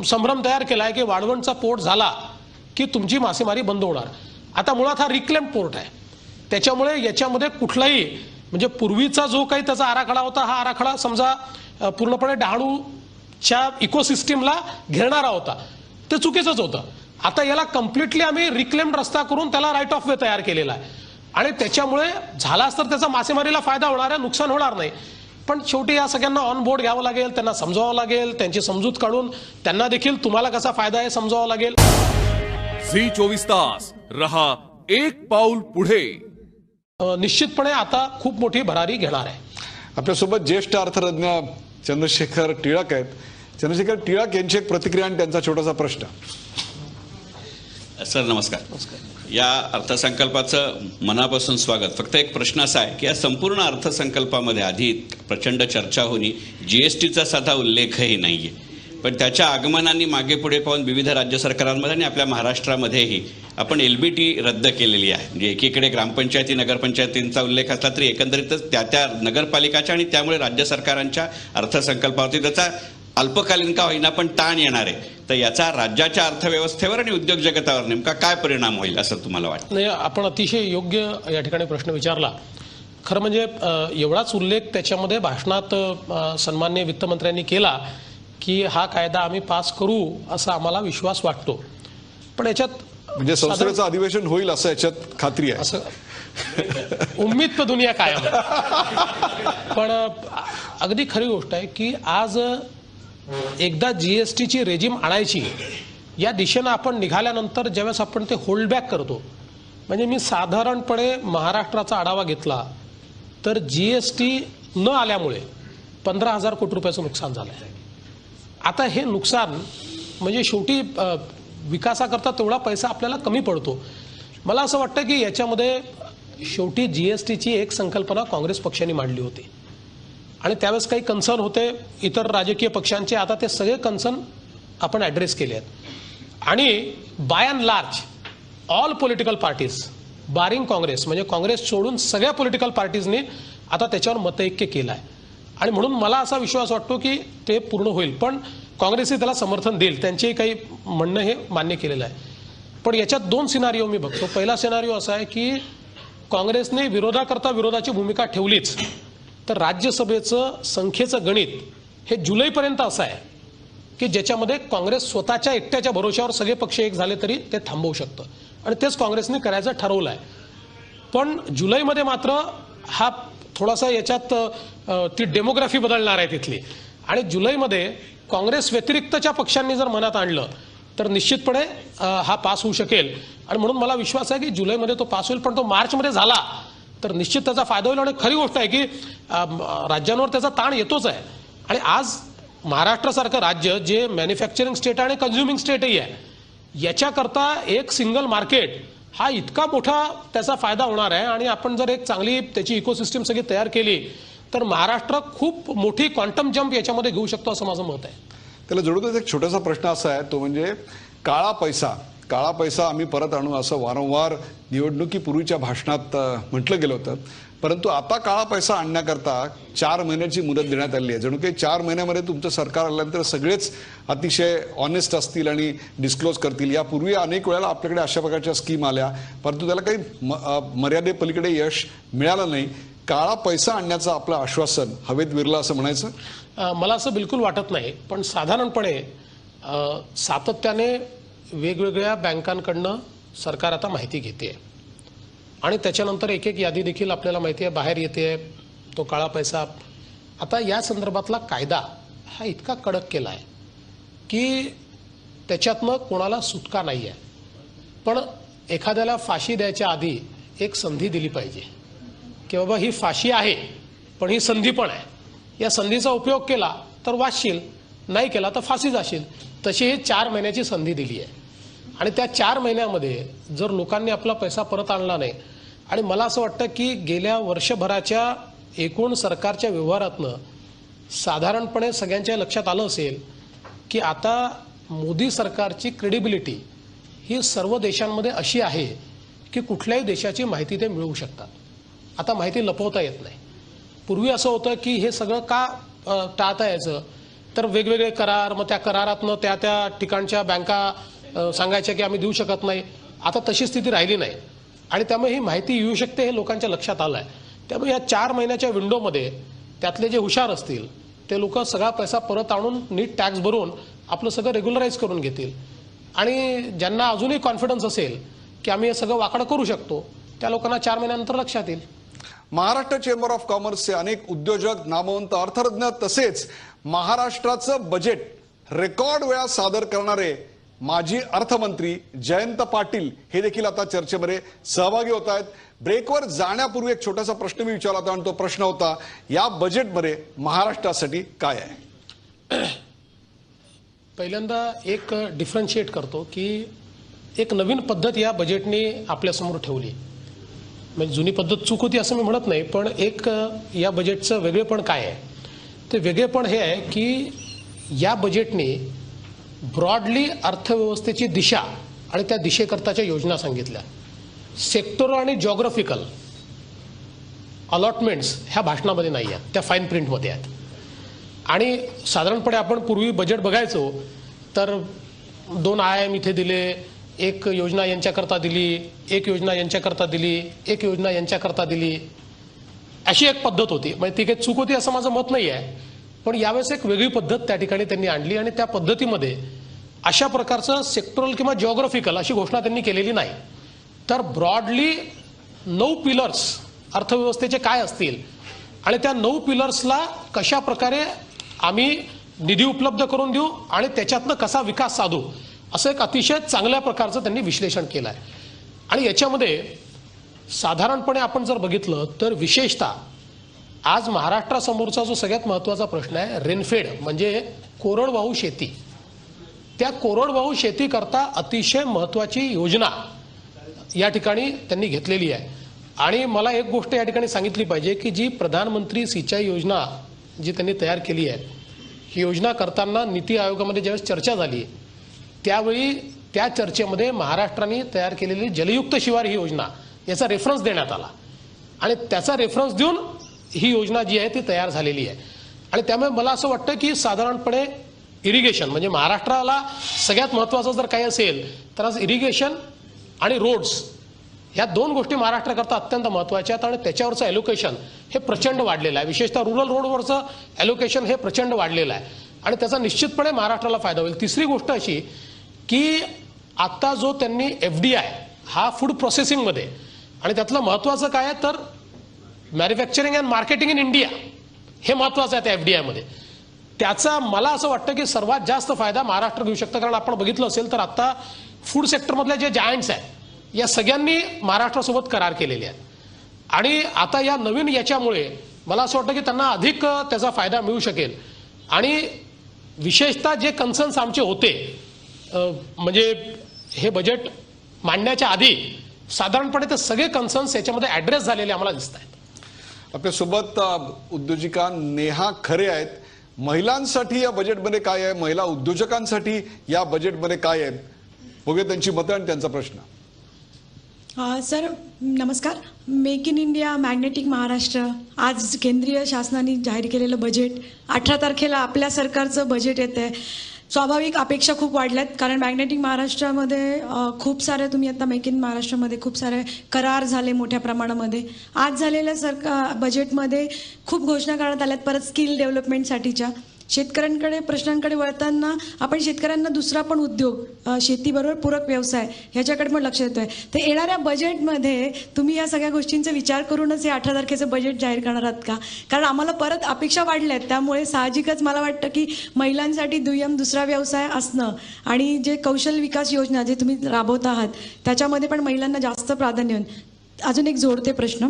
संभ्रम तयार केला आहे की वाढवणचा पोर्ट झाला की तुमची मासेमारी बंद होणार. आता मुळात हा रिक्लेम पोर्ट आहे, त्याच्यामुळे याच्यामध्ये कुठलाही म्हणजे पूर्वीचा जो काही त्याचा आराखडा होता हा आराखडा समजा पूर्णपणे डहाणूच्या इकोसिस्टीमला घेरणारा होता, ते चुकीचंच होतं. आता याला कम्प्लिटली आम्ही रिक्लेम्ड रस्ता करून त्याला राईट ऑफ वे तयार केलेला आहे आणि त्याच्यामुळे झालाच तर त्याचा मासेमारीला फायदा होणार आहे, नुकसान होणार नाही. पण शेवटी या सगळ्यांना ऑन बोर्ड घ्यावं लागेल, त्यांना समजावं लागेल, त्यांची समजूत काढून त्यांना देखील तुम्हाला कसा फायदा आहे समजावं लागेल. झी 24 तास रहा एक पाऊल पुढे. निश्चितपणे आता खूप मोठी भरारी घेणार आहे. आपल्यासोबत ज्येष्ठ अर्थतज्ञ चंद्रशेखर टिळक आहेत. चंद्रशेखर टिळक यांची एक प्रतिक्रिया आणि त्यांचा छोटासा प्रश्न. सर नमस्कार. या अर्थसंकल्पाचं मनापासून स्वागत. फक्त एक प्रश्न असा आहे की या संपूर्ण अर्थसंकल्पामध्ये आधी प्रचंड चर्चा होणी, जीएसटीचा साधा उल्लेखही नाहीये, पण त्याच्या आगमनाने मागे पुढे पाहून विविध राज्य सरकारांमध्ये आणि आपल्या महाराष्ट्रामध्येही आपण LBT रद्द केलेली आहे. म्हणजे एकीकडे ग्रामपंचायती नगरपंचायतींचा उल्लेख असला तरी एकंदरीतच त्या नगरपालिकाच्या आणि त्यामुळे राज्य सरकारांच्या अर्थसंकल्पावरती त्याचा अल्पकालीन का होईना पण ताण येणार आहे. तर याचा राज्याच्या अर्थव्यवस्थेवर आणि उद्योग जगतावर नेमका काय परिणाम होईल असं तुम्हाला वाटतं? नाही, आपण अतिशय योग्य या ठिकाणी प्रश्न विचारला. खरं म्हणजे एवढाच उल्लेख त्याच्यामध्ये भाषणात सन्माननीय वित्तमंत्र्यांनी केला की हा कायदा आम्ही पास करू असा आम्हाला विश्वास वाटतो. पण याच्यात म्हणजे संसदेचं अधिवेशन होईल असं याच्यात खात्री आहे. असं उम्मीद तर दुनिया कायम आहे. पण अगदी खरी गोष्ट आहे की आज एकदा जीएसटीची रेजिम आणायची या दिशेनं आपण निघाल्यानंतर ज्यावेळेस आपण ते होल्ड बॅक करतो, म्हणजे मी साधारणपणे महाराष्ट्राचा आढावा घेतला तर जीएसटी न आल्यामुळे 15,000 कोटी रुपयाचं नुकसान झालं आहे. आता हे नुकसान म्हणजे शेवटी विकासाकरता तेवढा पैसा आपल्याला कमी पडतो. मला असं वाटतं की याच्यामध्ये शेवटी जीएसटीची एक संकल्पना काँग्रेस पक्षाने मांडली होती आणि त्यावेळेस काही कन्सर्न होते इतर राजकीय पक्षांचे. आता ते सगळे कन्सर्न आपण ॲड्रेस केले आहेत आणि by and large all political parties barring Congress, म्हणजे काँग्रेस सोडून सगळ्या पॉलिटिकल पार्टीजनी आता त्याच्यावर मतैक्य केलं आहे आणि म्हणून मला असा विश्वास वाटतो की ते पूर्ण होईल. पण काँग्रेसही त्याला समर्थन देईल, त्यांचेही काही म्हणणं हे मान्य केलेलं आहे. पण याच्यात 2 सिनारिओ मी बघतो. पहिला सिनारिओ असा आहे की काँग्रेसने विरोधाकरता विरोधाची भूमिका ठेवलीच तर राज्यसभेचं संख्येचं गणित हे जुलैपर्यंत असं आहे की ज्याच्यामध्ये काँग्रेस स्वतःच्या एकट्याच्या भरोश्यावर सगळे पक्ष एक झाले तरी ते थांबवू शकतं आणि तेच काँग्रेसने करायचं ठरवलं आहे. पण जुलैमध्ये मात्र हा थोडासा याच्यात ती डेमोग्राफी बदलणार आहे तिथली आणि जुलैमध्ये काँग्रेस व्यतिरिक्तच्या पक्षांनी जर मनात आणलं तर निश्चितपणे हा पास होऊ शकेल आणि म्हणून मला विश्वास आहे की जुलैमध्ये तो पास होईल. पण तो मार्चमध्ये झाला तर निश्चित त्याचा फायदा होईल. आणि खरी गोष्ट आहे की राज्यांवर त्याचा ताण येतोच आहे. आणि आज महाराष्ट्रासारखं राज्य जे मॅन्युफॅक्चरिंग स्टेट आणि कन्झ्युमिंग स्टेटही आहे, याच्याकरता एक सिंगल मार्केट हा इतका मोठा त्याचा फायदा होणार आहे. आणि आपण जर एक चांगली त्याची इकोसिस्टम सगळी तयार केली तर महाराष्ट्र खूप मोठी क्वांटम जंप याच्यामध्ये घेऊ शकतो असं माझं मत आहे. त्याला जोडूनच एक छोटासा प्रश्न असा आहे, तो म्हणजे काळा पैसा आम्ही परत आणू असं वारंवार निवडणुकीपूर्वीच्या भाषणात म्हटलं गेलं होतं. परंतु आता काळा पैसा आणण्याकरता 4 महिन्याची मुदत देण्यात आली आहे. जणू काही 4 महिन्यामध्ये तुमचं सरकार आल्यानंतर सगळेच अतिशय ऑनेस्ट असतील आणि डिस्क्लोज करतील. यापूर्वी अनेक वेळेला आपल्याकडे अशा प्रकारच्या स्कीम आल्या, परंतु त्याला काही मर्यादेपलीकडे यश मिळालं नाही. काळा पैसा आणण्याचं आपलं आश्वासन हवेत विरलं असं म्हणायचं? मला असं बिलकुल वाटत नाही. पण साधारणपणे सातत्याने वेगवेगळ्या बँकांकडनं सरकार आता माहिती घेते आणि त्याच्यानंतर एक एक यादी देखील आपल्याला माहिती आहे बाहेर येते. तो काळा पैसा आता या संदर्भातला कायदा हा इतका कडक केला आहे की त्याच्यातनं कोणाला सुटका नाही आहे. पण एखाद्याला फाशी द्यायच्या आधी एक संधी दिली पाहिजे की बाबा ही फाशी आहे पण ही संधी पण आहे. या संधीचा उपयोग केला तर वाचशील, नाही केला तर फाशी जाशील. तशी ही 4 महिन्याची संधी दिली आहे. आणि त्या 4 महिन्यामध्ये जर लोकांनी आपला पैसा परत आणला नाही, आणि मला असं वाटतं की गेल्या वर्षभराच्या एकूण सरकारच्या व्यवहारातनं साधारणपणे सगळ्यांच्या लक्षात आलं असेल की आता मोदी सरकारची क्रेडिबिलिटी ही सर्व देशांमध्ये अशी आहे की कुठल्याही देशाची माहिती ते मिळवू शकतात. आता माहिती लपवता येत नाही. पूर्वी असं होतं की हे सगळं का टाळता यायचं, तर वेगवेगळे करार, मग त्या करारातनं त्या त्या ठिकाणच्या बँका सांगायच्या की आम्ही देऊ शकत नाही. आता तशी स्थिती राहिली नाही आणि त्यामुळे ही माहिती येऊ शकते हे लोकांच्या लक्षात आलं आहे. त्यामुळे या 4 महिन्याच्या विंडोमध्ये त्यातले जे हुशार असतील ते लोक सगळा पैसा परत आणून नीट टॅक्स भरून आपलं सगळं रेग्युलराईज करून घेतील. आणि ज्यांना अजूनही कॉन्फिडन्स असेल की आम्ही हे सगळं वाकडं करू शकतो, त्या लोकांना 4 महिन्यानंतर लक्षात येईल. महाराष्ट्र चेंबर ऑफ कॉमर्सचे अनेक उद्योजक, नामवंत अर्थतज्ञ तसेच महाराष्ट्राचं बजेट रेकॉर्ड वेळा सादर करणारे माजी अर्थमंत्री जयंत पाटील हे देखील आता चर्चेमध्ये सहभागी होत आहेत. ब्रेकवर जाण्यापूर्वी एक छोटासा प्रश्न मी विचारला होता आणि तो प्रश्न होता, या बजेटमध्ये महाराष्ट्रासाठी काय आहे? पहिल्यांदा एक डिफरन्शिएट करतो की एक नवीन पद्धत या बजेटने आपल्यासमोर ठेवली. म्हणजे जुनी पद्धत चूक होती असं मी म्हणत नाही, पण एक या बजेटचं वेगळेपण काय आहे? ते वेगळेपण हे आहे की या बजेटने ब्रॉडली अर्थव्यवस्थेची दिशा आणि त्या दिशेकरताच्या योजना सांगितल्या. सेक्टोरल आणि जॉग्राफिकल अलॉटमेंट्स ह्या भाषणामध्ये नाही आहेत, त्या फाईन प्रिंटमध्ये आहेत. आणि साधारणपणे आपण पूर्वी बजेट बघायचो तर 2 आयाम इथे दिले, एक योजना यांच्याकरता दिली, एक योजना यांच्याकरता दिली, एक योजना यांच्याकरता दिली, अशी एक पद्धत होती. म्हणजे ती काही चूक होती असं माझं मत नाही आहे, पण यावेळेस एक वेगळी पद्धत त्या ठिकाणी त्यांनी आणली आणि त्या पद्धतीमध्ये अशा प्रकारचं सेक्टरल किंवा जिओग्राफिकल अशी घोषणा त्यांनी केलेली नाही. तर ब्रॉडली 9 पिलर्स अर्थव्यवस्थेचे काय असतील आणि त्या 9 पिलर्सला कशा प्रकारे आम्ही निधी उपलब्ध करून देऊ आणि त्याच्यातनं कसा विकास साधू, असं एक अतिशय चांगल्या प्रकारचं त्यांनी विश्लेषण केलं आहे. आणि याच्यामध्ये साधारणपणे आपण जर बघितलं तर विशेषतः आज महाराष्ट्रासमोरचा जो सगळ्यात महत्त्वाचा प्रश्न आहे रेनफेड म्हणजे कोरडवाहू शेती. त्या कोरडवाहू शेतीकरता अतिशय महत्त्वाची योजना या ठिकाणी त्यांनी घेतलेली आहे. आणि मला एक गोष्ट या ठिकाणी सांगितली पाहिजे की जी प्रधानमंत्री सिंचाई योजना जी त्यांनी तयार केली आहे, ही योजना करताना नीती आयोगामध्ये ज्यावेळेस चर्चा झाली त्यावेळी त्या चर्चेमध्ये महाराष्ट्राने तयार केलेली जलयुक्त शिवार ही योजना याचा रेफरन्स देण्यात आला आणि त्याचा रेफरन्स देऊन ही योजना जी आहे ती तयार झालेली आहे. आणि त्यामुळे मला असं वाटतं की साधारणपणे इरिगेशन म्हणजे महाराष्ट्राला सगळ्यात महत्त्वाचं जर काही असेल तर आज इरिगेशन आणि रोड्स ह्या 2 गोष्टी महाराष्ट्राकरता अत्यंत महत्त्वाच्या आहेत. आणि त्याच्यावरचं ॲलोकेशन हे प्रचंड वाढलेलं आहे. विशेषतः रुरल रोडवरचं ॲलोकेशन हे प्रचंड वाढलेलं आहे आणि त्याचा निश्चितपणे महाराष्ट्राला फायदा होईल. तिसरी गोष्ट अशी की आता जो त्यांनी FDI हा फूड प्रोसेसिंगमध्ये आणि त्यातलं महत्त्वाचं काय आहे तर manufacturing and marketing in India हे महत्त्वाचं आहे त्या FDIमध्ये. त्याचा मला असं वाटतं की सर्वात जास्त फायदा महाराष्ट्र घेऊ शकतं. कारण आपण बघितलं असेल तर आता फूड सेक्टरमधले जे जायंट्स आहेत या सगळ्यांनी महाराष्ट्रासोबत करार केलेले आहेत आणि आता या नवीन याच्यामुळे मला असं वाटतं की त्यांना अधिक त्याचा फायदा मिळू शकेल. आणि विशेषतः जे कन्सर्न्स आमचे होते म्हणजे हे बजेट मांडण्याच्या आधी साधारणपणे ते सगळे कन्सर्न्स याच्यामध्ये ॲड्रेस झालेले आम्हाला दिसत आहेत. आपल्यासोबत उद्योजिका नेहा खरे आहेत. महिलांसाठी या बजेटमध्ये काय आहे, महिला उद्योजकांसाठी या बजेटमध्ये काय आहे, बघूया त्यांची मतं आणि त्यांचा प्रश्न. सर नमस्कार. Make in India magnetic Maharashtra आज केंद्रीय शासनाने जाहीर केलेलं बजेट 18 तारखेला आपल्या सरकारचं बजेट येतं आहे. स्वाभाविक अपेक्षा खूप वाढल्यात कारण मॅग्नेटिक महाराष्ट्रामध्ये खूप सारे तुम्ही आता मेक इन महाराष्ट्रामध्ये खूप सारे करार झाले मोठ्या प्रमाणामध्ये. आज झालेल्या बजेटमध्ये खूप घोषणा करण्यात आल्यात परत स्किल डेव्हलपमेंटसाठीच्या. शेतकऱ्यांकडे प्रश्नांकडे वळताना आपण शेतकऱ्यांना दुसरा पण उद्योग शेतीबरोबर पूरक व्यवसाय ह्याच्याकडे पण लक्ष देतोय. तर येणाऱ्या बजेटमध्ये तुम्ही या सगळ्या गोष्टींचा विचार करूनच हे 18 तारखेचं बजेट जाहीर करणार आहात का? कारण आम्हाला परत अपेक्षा वाढल्या आहेत त्यामुळे साहजिकच मला वाटतं की महिलांसाठी दुय्यम दुसरा व्यवसाय असणं आणि जे कौशल्य विकास योजना जे तुम्ही राबवत आहात त्याच्यामध्ये पण महिलांना जास्त प्राधान्य. अजून एक जोडते प्रश्न,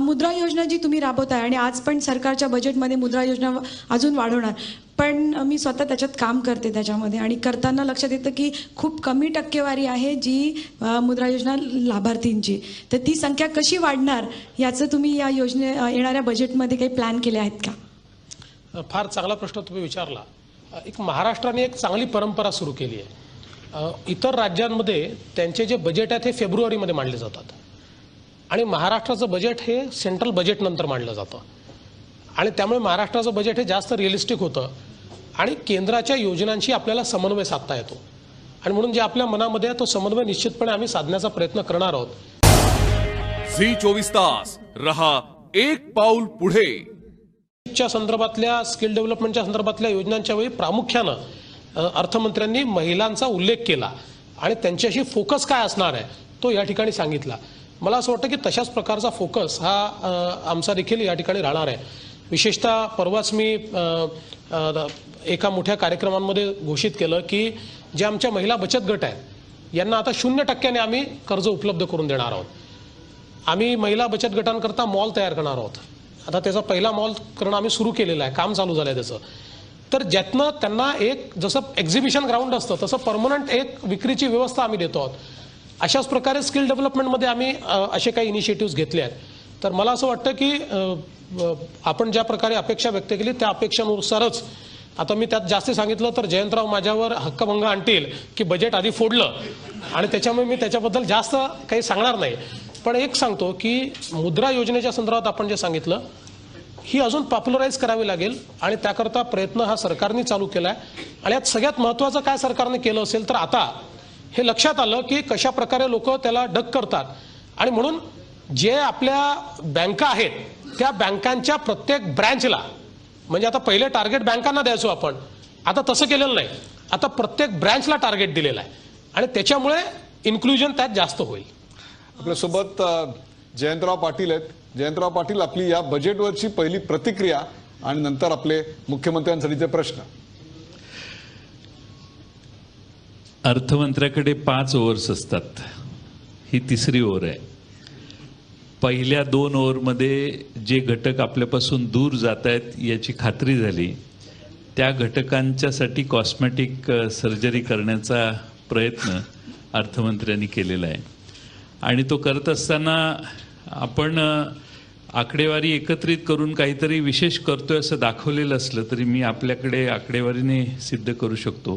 मुद्रा योजना जी तुम्ही राबवताय आणि आज पण सरकारच्या बजेटमध्ये मुद्रा योजना अजून वाढवणार, पण मी स्वतः त्याच्यात काम करते त्याच्यामध्ये आणि करताना लक्षात येतं की खूप कमी टक्केवारी आहे जी मुद्रा योजना लाभार्थींची. तर ती संख्या कशी वाढणार याचं तुम्ही या येणाऱ्या बजेटमध्ये काही प्लॅन केले आहेत का? फार चांगला प्रश्न तुम्ही विचारला. एक महाराष्ट्राने एक चांगली परंपरा सुरू केली आहे. इतर राज्यांमध्ये त्यांचे जे बजेट आहेत हे फेब्रुवारीमध्ये मांडले जातात आणि महाराष्ट्राचं बजेट हे सेंट्रल बजेट नंतर मांडलं जातं आणि त्यामुळे महाराष्ट्राचं बजेट हे जास्त रिअलिस्टिक होतं आणि केंद्राच्या योजनांशी आपल्याला समन्वय साधता येतो आणि म्हणून जे आपल्या मनामध्ये आहे तो समन्वय निश्चितपणे आम्ही साधण्याचा प्रयत्न करणार आहोत. झी 24 तास रहा एक पाऊल पुढे. च्या संदर्भातल्या स्किल डेव्हलपमेंटच्या संदर्भातल्या योजनांच्या वेळी प्रामुख्यानं अर्थमंत्र्यांनी महिलांचा उल्लेख केला आणि त्यांच्याशी फोकस काय असणार आहे तो या ठिकाणी सांगितला. मला असं वाटतं की तशाच प्रकारचा फोकस हा आमचा देखील या ठिकाणी राहणार आहे. विशेषतः परवाच मी एका मोठ्या कार्यक्रमांमध्ये घोषित केलं की जे आमच्या महिला बचत गट आहेत यांना आता 0% आम्ही कर्ज उपलब्ध करून देणार आहोत. आम्ही महिला बचत गटांकरता मॉल तयार करणार आहोत. आता त्याचा पहिला मॉल करणं आम्ही सुरू केलेलं आहे, काम चालू झालं आहे त्याचं. तर ज्यातनं त्यांना एक जसं एक्झिबिशन ग्राउंड असतं तसं परमनंट एक विक्रीची व्यवस्था आम्ही देतो आहोत. अशाच प्रकारे स्किल डेव्हलपमेंटमध्ये आम्ही असे काही इनिशिएटिव्ज घेतले आहेत. तर मला असं वाटतं की आपण ज्या प्रकारे अपेक्षा व्यक्त केली त्या अपेक्षानुसारच आता मी त्यात जास्त सांगितलं तर जयंतराव माझ्यावर हक्कभंग आणतील की बजेट आधी फोडलं आणि त्याच्यामुळे मी त्याच्याबद्दल जास्त काही सांगणार नाही. पण एक सांगतो की मुद्रा योजनेच्या संदर्भात आपण जे सांगितलं ही अजून पॉप्युलराईज करावी लागेल आणि त्याकरता प्रयत्न हा सरकारने चालू केला आहे. आणि यात सगळ्यात महत्त्वाचं काय सरकारने केलं असेल तर आता हे लक्षात आलं की कशा प्रकारे लोक त्याला डग करतात आणि म्हणून जे आपल्या बँका आहेत त्या बँकांच्या प्रत्येक ब्रँचला म्हणजे आता पहिले टार्गेट बँकांना द्यायचो आपण, आता तसं केलेलं नाही. आता प्रत्येक ब्रँचला टार्गेट दिलेलं आहे आणि त्याच्यामुळे इन्क्लुजन त्यात जास्त होईल. आपल्यासोबत जयंतराव पाटील आहेत. जयंतराव पाटील, आपली या बजेटवरची पहिली प्रतिक्रिया आणि नंतर आपले मुख्यमंत्र्यांसाठीचे प्रश्न. अर्थमंत्र्याकडे 5 ओव्हर्स असतात, ही तिसरी ओव्हर आहे. पहिल्या 2 ओव्हरमध्ये जे घटक आपल्यापासून दूर जात आहेत याची खात्री झाली. त्या घटकांच्यासाठी कॉस्मेटिक सर्जरी करण्याचा प्रयत्न अर्थमंत्र्यांनी केलेला आहे आणि तो करत असताना आपण आकडेवारी एकत्रित करून काहीतरी विशेष करतोय असं दाखवलेलं असलं तरी मी आपल्याकडे आकडेवारीने सिद्ध करू शकतो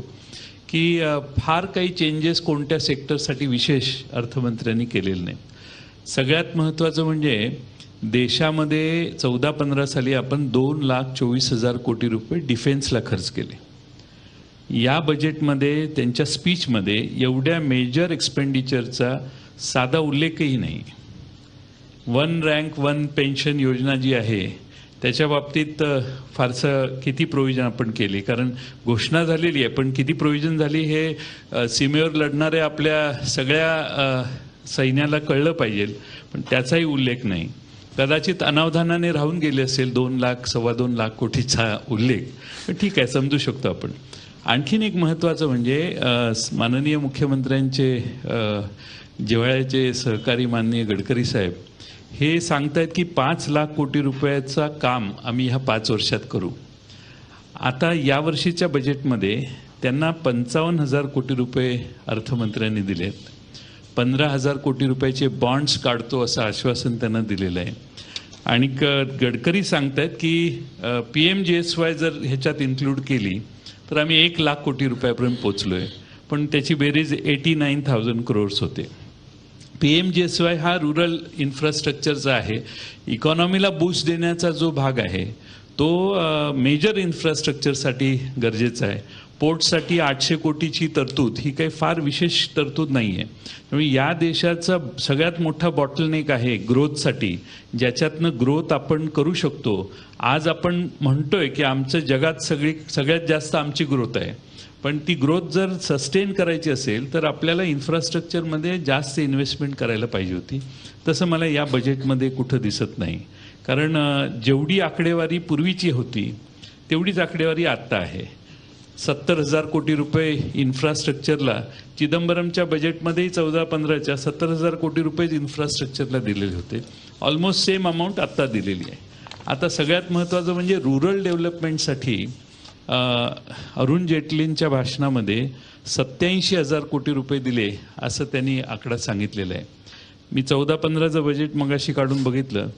की फार काही चेंजेस कोणत्या सेक्टरसाठी विशेष अर्थमंत्र्यांनी केलेले नाही. सगळ्यात महत्त्वाचं म्हणजे देशामध्ये 14-15 साली आपण 2,24,000 कोटी रुपये डिफेन्सला खर्च केले. या बजेटमध्ये त्यांच्या स्पीचमध्ये एवढ्या मेजर एक्सपेंडिचरचा साधा उल्लेखही नाही. 1 रँक 1 पेन्शन योजना जी आहे त्याच्या बाबतीत फारसं किती प्रोव्हिजन आपण केली, कारण घोषणा झालेली आहे पण किती प्रोव्हिजन झाली हे सीमेवर लढणाऱ्या आपल्या सगळ्या सैन्याला कळलं पाहिजे, पण त्याचाही उल्लेख नाही. कदाचित अनावधानाने राहून गेले असेल 2 लाख 2.25 लाख कोटीचा उल्लेख, पण ठीक आहे समजू शकतो आपण. आणखीन एक महत्त्वाचं म्हणजे माननीय मुख्यमंत्र्यांचे जिव्हाळ्याचे सहकारी माननीय गडकरी साहेब हे सांगतायत की 5 लाख कोटी रुपयाचा काम आम्ही ह्या 5 वर्षात करू. आता यावर्षीच्या बजेटमध्ये त्यांना 55,000 कोटी रुपये अर्थमंत्र्यांनी दिलेत. 15,000 कोटी रुपयाचे बॉन्ड्स काढतो असं आश्वासन त्यांना दिलेलं आहे. आणि गडकरी सांगतायत की PMGSY जर ह्याच्यात इन्क्लूड केली तर आम्ही 1 लाख कोटी रुपयापर्यंत पोचलो आहे. पण त्याची बेरीज 89,000 crores होते. PMGSY हा रुरल इन्फ्रास्ट्रक्चरचा आहे. इकॉनॉमीला बूस्ट देण्याचा जो भाग आहे तो मेजर इन्फ्रास्ट्रक्चरसाठी गरजेचा आहे. पोर्टसाठी 800 कोटीची तरतूद ही काही फार विशेष तरतूद नाही आहे. त्यामुळे या देशाचा सगळ्यात मोठा बॉटलनेक आहे ग्रोथसाठी, ज्याच्यातनं ग्रोथ आपण करू शकतो. आज आपण म्हणतोय की आमचं जगात सगळ्यात जास्त आमची ग्रोथ आहे, पण ती ग्रोथ जर सस्टेन करायची असेल तर आपल्याला इन्फ्रास्ट्रक्चरमध्ये जास्त इन्व्हेस्टमेंट करायला पाहिजे होती. तसं मला या बजेटमध्ये कुठं दिसत नाही. कारण जेवढी आकडेवारी पूर्वीची होती तेवढीच आकडेवारी आत्ता आहे. 70,000 कोटी रुपये इन्फ्रास्ट्रक्चरला, चिदंबरमच्या बजेटमध्येही 14-15च्या 70,000 कोटी रुपये इन्फ्रास्ट्रक्चरला दिलेले होते. ऑलमोस्ट सेम अमाऊंट आत्ता दिलेली आहे. आता सगळ्यात महत्त्वाचं म्हणजे रुरल डेव्हलपमेंटसाठी अरुण जेटलींच्या भाषणामध्ये 87,000 कोटी रुपये दिले असं त्यांनी आकडा सांगितलेला आहे. मी 14-15चं बजेट मगाशी काढून बघितलं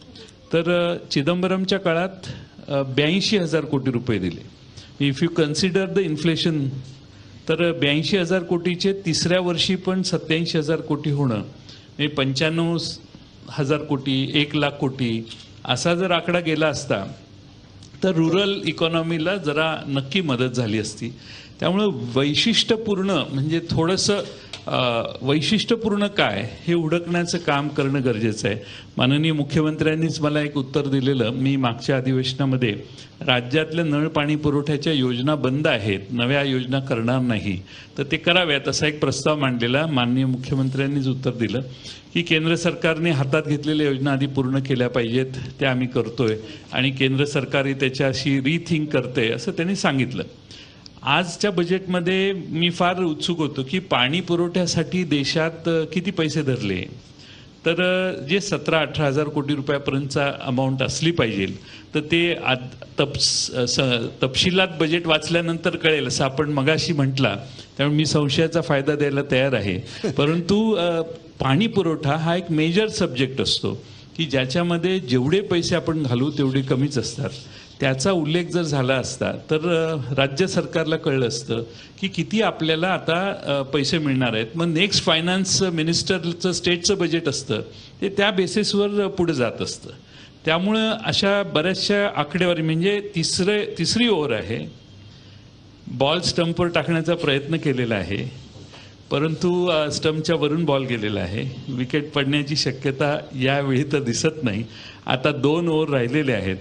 तर चिदंबरमच्या काळात 82,000 कोटी रुपये दिले. If you consider the inflation तर 82,000 कोटीचे तिसऱ्या वर्षी पण 87,000 कोटी होणं म्हणजे 95,000 कोटी, 1 लाख कोटी असा जर आकडा गेला असता तर रुरल इकॉनॉमीला जरा नक्की मदत झाली असती. त्यामुळं वैशिष्ट्यपूर्ण म्हणजे थोडंसं वैशिष्ट्यपूर्ण काय हे हुडकण्याचं काम करणं गरजेचं आहे. माननीय मुख्यमंत्र्यांनीच मला एक उत्तर दिलेलं. मी मागच्या अधिवेशनामध्ये राज्यातल्या नळ पाणी पुरवठ्याच्या योजना बंद आहेत, नव्या योजना करणार नाही, तर ते कराव्यात असा एक प्रस्ताव मांडलेला. माननीय मुख्यमंत्र्यांनीच उत्तर दिलं की केंद्र सरकारने हातात घेतलेल्या योजना आधी पूर्ण केल्या पाहिजेत, त्या आम्ही करतोय आणि केंद्र सरकारही त्याच्याशी रिथिंक करते असं त्यांनी सांगितलं. आजच्या बजेटमध्ये मी फार उत्सुक होतो की पाणी पुरवठ्यासाठी देशात किती पैसे धरले. तर जे 17-18,000 कोटी रुपयापर्यंतचा अमाऊंट असली पाहिजे तर ते तपशिलात बजेट वाचल्यानंतर कळेल असं आपण मगाशी म्हटला. त्यामुळे मी संशयाचा फायदा द्यायला तयार आहे. परंतु पाणी पुरवठा हा एक मेजर सब्जेक्ट असतो की ज्याच्यामध्ये जेवढे पैसे आपण घालू तेवढे कमीच असतात. त्याचा उल्लेख जर झाला असता तर राज्य सरकारला कळलं असतं की किती आपल्याला आता पैसे मिळणार आहेत. मग नेक्स्ट फायनान्स मिनिस्टरचं स्टेटचं बजेट असतं ते त्या बेसिसवर पुढे जात असतं. त्यामुळं अशा बऱ्याचशा आकडेवारी म्हणजे तिसरी ओव्हर आहे. बॉल स्टंपवर टाकण्याचा प्रयत्न केलेला आहे, परंतु स्टंपच्या वरून बॉल गेलेला आहे. विकेट पडण्याची शक्यता यावेळी तर दिसत नाही. आता 2 ओव्हर राहिलेले आहेत.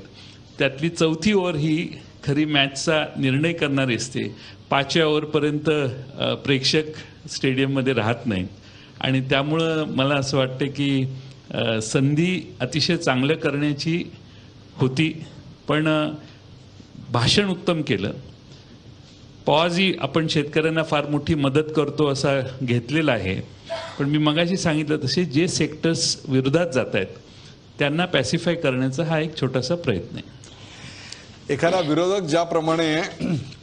त्यातली 4थी ओव्हर ही खरी मॅचचा निर्णय करणारी असते. 5व्या ओव्हरपर्यंत प्रेक्षक स्टेडियममध्ये राहत नाहीत आणि त्यामुळं मला असं वाटतं की संधी अतिशय चांगलं करण्याची होती, पण भाषण उत्तम केलं. पॉजही आपण शेतकऱ्यांना फार मोठी मदत करतो असा घेतलेला आहे, पण मी मगाशी सांगितलं तसे जे सेक्टर्स विरोधात जात आहेत त्यांना पॅसिफाय करण्याचा हा एक छोटासा प्रयत्न आहे. एखादा विरोधक ज्याप्रमाणे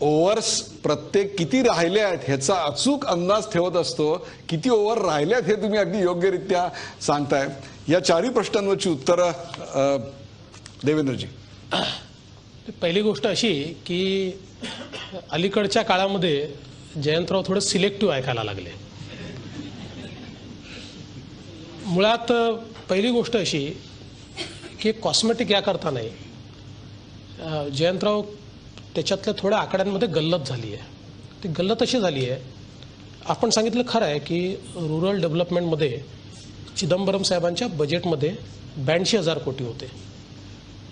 ओव्हर्स प्रत्येक किती राहिले आहेत ह्याचा अचूक अंदाज ठेवत असतो, किती ओव्हर राहिले आहेत हे तुम्ही अगदी योग्यरित्या सांगताय. या 4ही प्रश्नांवरची उत्तरं देवेंद्रजी. पहिली गोष्ट अशी की अलीकडच्या काळामध्ये जयंतराव थोडं सिलेक्टिव्ह ऐकायला लागले. मुळात पहिली गोष्ट अशी की कॉस्मेटिक याकरता नाही, जयंतराव त्याच्यातल्या थोड्या आकड्यांमध्ये गल्लत झाली आहे. ती गल्लत अशी झाली आहे, आपण सांगितलं खरं आहे की रुरल डेव्हलपमेंटमध्ये चिदंबरम साहेबांच्या बजेटमध्ये 82,000 कोटी होते.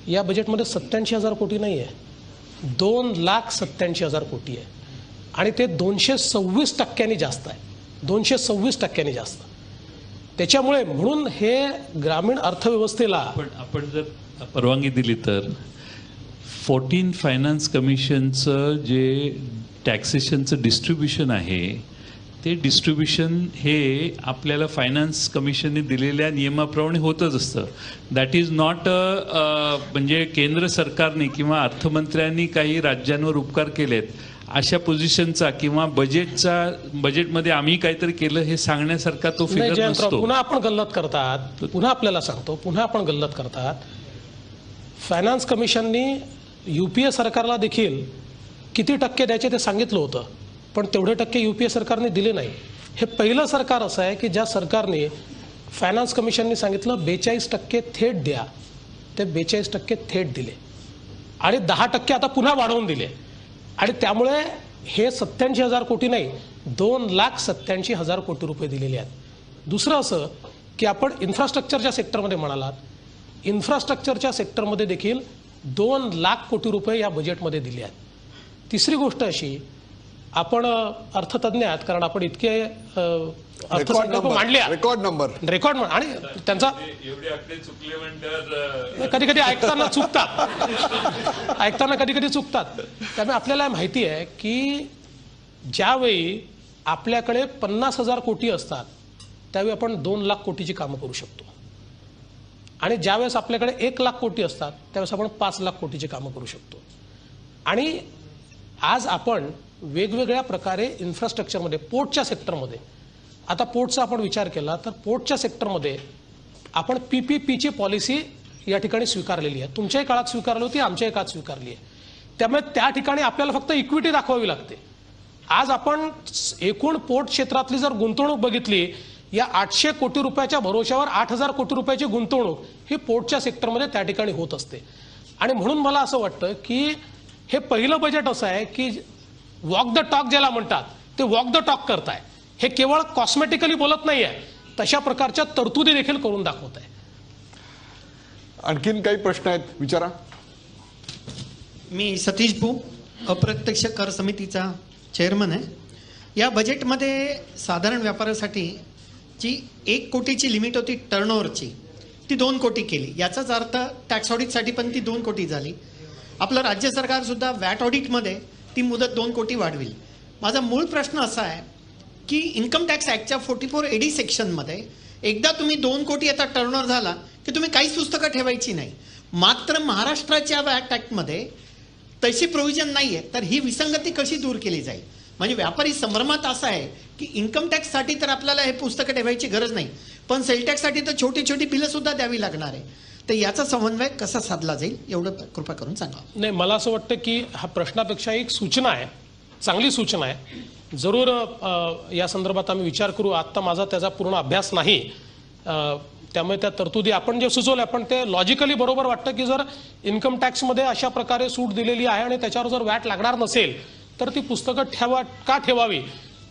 या बजेटमध्ये 87,000 कोटी नाही आहे, 2,87,000 कोटी आहे आणि ते 226% जास्त आहे. 226% जास्त. त्याच्यामुळे म्हणून हे ग्रामीण अर्थव्यवस्थेला आपण जर परवानगी दिली तर 14 फायनान्स कमिशनचं जे टॅक्सेशनचं डिस्ट्रीब्युशन आहे ते डिस्ट्रीब्युशन हे आपल्याला फायनान्स कमिशनने दिलेल्या नियमाप्रमाणे होतच असतं. दॅट इज नॉट म्हणजे केंद्र सरकारने किंवा अर्थमंत्र्यांनी काही राज्यांवर उपकार केलेत अशा पोझिशनचा किंवा बजेटमध्ये आम्ही काहीतरी केलं हे सांगण्यासारखा तो नाही, फिगर जयंतराव, नसतो. पुन्हा आपण गल्लत करतात. पुन्हा आपल्याला सांगतो, पुन्हा आपण गल्लत करतात. फायनान्स कमिशननी UPA सरकारला देखील किती टक्के द्यायचे ते सांगितलं होतं, पण तेवढे टक्के UPA सरकारने दिले नाही. हे पहिलं सरकार असं आहे की ज्या सरकारने फायनान्स कमिशनने सांगितलं 42% थेट द्या, ते 42% थेट दिले आणि 10% आता पुन्हा वाढवून दिले. आणि त्यामुळे हे 87,000 कोटी नाही, 2,87,000 कोटी रुपये दिलेले आहेत. दुसरं असं की आपण इन्फ्रास्ट्रक्चरच्या सेक्टरमध्ये म्हणालात, इन्फ्रास्ट्रक्चरच्या सेक्टरमध्ये देखील 2 लाख कोटी रुपये या बजेटमध्ये दिले आहेत. तिसरी गोष्ट अशी, आपण अर्थतज्ञ आहात कारण आपण इतके अर्थसंकल्प मांडले रेकॉर्ड आणि त्यांचा कधी कधी ऐकताना चुकतात. त्यामुळे आपल्याला माहिती आहे की ज्यावेळी आपल्याकडे 50,000 कोटी असतात त्यावेळी आपण 2 लाख कोटीची कामं करू शकतो आणि ज्यावेळेस आपल्याकडे 1 लाख कोटी असतात त्यावेळेस आपण 5 लाख कोटीची कामं करू शकतो. आणि आज आपण वेगवेगळ्या प्रकारे इन्फ्रास्ट्रक्चरमध्ये, पोर्टच्या सेक्टरमध्ये, आता पोर्टचा आपण विचार केला तर पोर्टच्या सेक्टरमध्ये आपण PPPची पॉलिसी या ठिकाणी स्वीकारलेली आहे. तुमच्याही काळात स्वीकारली होती, आमच्याही काळात स्वीकारली आहे. त्यामुळे त्या ठिकाणी आपल्याला फक्त इक्विटी दाखवावी लागते. आज आपण एकूण पोर्ट क्षेत्रातली जर गुंतवणूक बघितली, या 800 कोटी रुपयाच्या भरोश्यावर 8,000 कोटी रुपयाची गुंतवणूक ही पोर्टच्या सेक्टरमध्ये त्या ठिकाणी होत असते. आणि म्हणून मला असं वाटतं की हे पहिलं बजेट असं आहे की वॉक द टॉक ज्याला म्हणतात ते वॉक द टॉक करताय. हे केवळ कॉस्मेटिकली बोलत नाहीये, तशा प्रकारच्या तरतुदी देखील करून दाखवत आहे. आणखीन काही प्रश्न आहेत, विचारा. मी सतीश भू, अप्रत्यक्ष कर समितीचा चेअरमन आहे. या बजेटमध्ये साधारण व्यापारासाठी जी 1 कोटीची लिमिट होती टर्नओव्हरची, ती 2 कोटी केली. याचाच अर्थ टॅक्स ऑडिटसाठी पण ती 2 कोटी झाली. आपलं राज्य सरकार सुद्धा वॅट ऑडिटमध्ये ती मुदत 2 कोटी वाढविल. माझा मूळ प्रश्न असा आहे की इन्कम टॅक्स ॲक्टच्या 44 AD सेक्शनमध्ये एकदा तुम्ही 2 कोटी आता टर्नओव्हर झाला की तुम्ही काहीच पुस्तकं ठेवायची नाही. मात्र महाराष्ट्राच्या वॅट ॲक्टमध्ये तशी प्रोव्हिजन नाही आहे. तर ही विसंगती कशी दूर केली जाईल? म्हणजे व्यापारी संभ्रमात असा आहे की इन्कम टॅक्ससाठी तर आपल्याला हे पुस्तकं ठेवायची गरज नाही, पण सेल टॅक्ससाठी तर छोटी छोटी बिलं सुद्धा द्यावी लागणार आहे. तर याचा समन्वय कसा साधला जाईल एवढं कृपा करून सांगा. नाही, मला असं वाटतं की हा प्रश्नापेक्षा एक सूचना आहे, चांगली सूचना आहे. जरूर या संदर्भात आम्ही विचार करू. आत्ता माझा त्याचा पूर्ण अभ्यास नाही, त्यामुळे त्या तरतुदी आपण जे सुचवल्या पण ते लॉजिकली बरोबर वाटतं की जर इन्कम टॅक्समध्ये अशा प्रकारे सूट दिलेली आहे आणि त्याच्यावर जर वॅट लागणार नसेल तर ती पुस्तकं का ठेवावी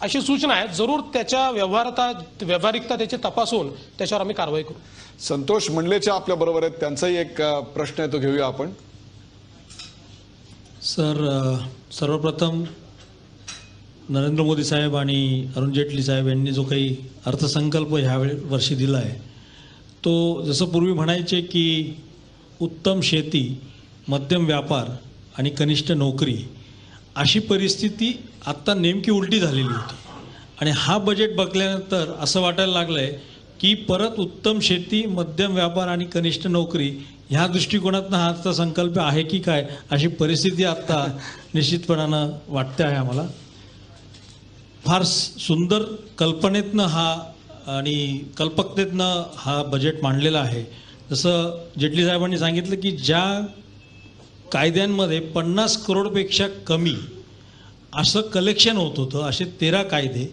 अशी सूचना आहे. जरूर त्याच्या व्यावहारिकता त्याची तपासून त्याच्यावर आम्ही कारवाई करू. संतोष मंडलेच्या आपल्या बरोबर आहेत, त्यांचाही एक प्रश्न आहे तो घेऊया आपण. सर, सर्वप्रथम नरेंद्र मोदी साहेब आणि अरुण जेटली साहेब यांनी जो काही अर्थसंकल्प ह्या वर्षी दिला आहे तो जसं पूर्वी म्हणायचे की उत्तम शेती, मध्यम व्यापार आणि कनिष्ठ नोकरी, अशी परिस्थिती आत्ता नेमकी उलटी झालेली होती. आणि हा बजेट बघल्यानंतर असं वाटायला लागलं आहे की परत उत्तम शेती, मध्यम व्यापार आणि कनिष्ठ नोकरी ह्या दृष्टिकोनातनं हा अर्थसंकल्प आहे की काय, अशी परिस्थिती आत्ता निश्चितपणानं वाटते आहे आम्हाला. फार सुंदर कल्पनेतनं हा आणि कल्पकतेतनं हा बजेट मांडलेला आहे. जसं जेटली साहेबांनी सांगितलं की ज्या कायद्यांमध्ये 50 करोडपेक्षा कमी असं कलेक्शन होत होतं, असे 13 कायदे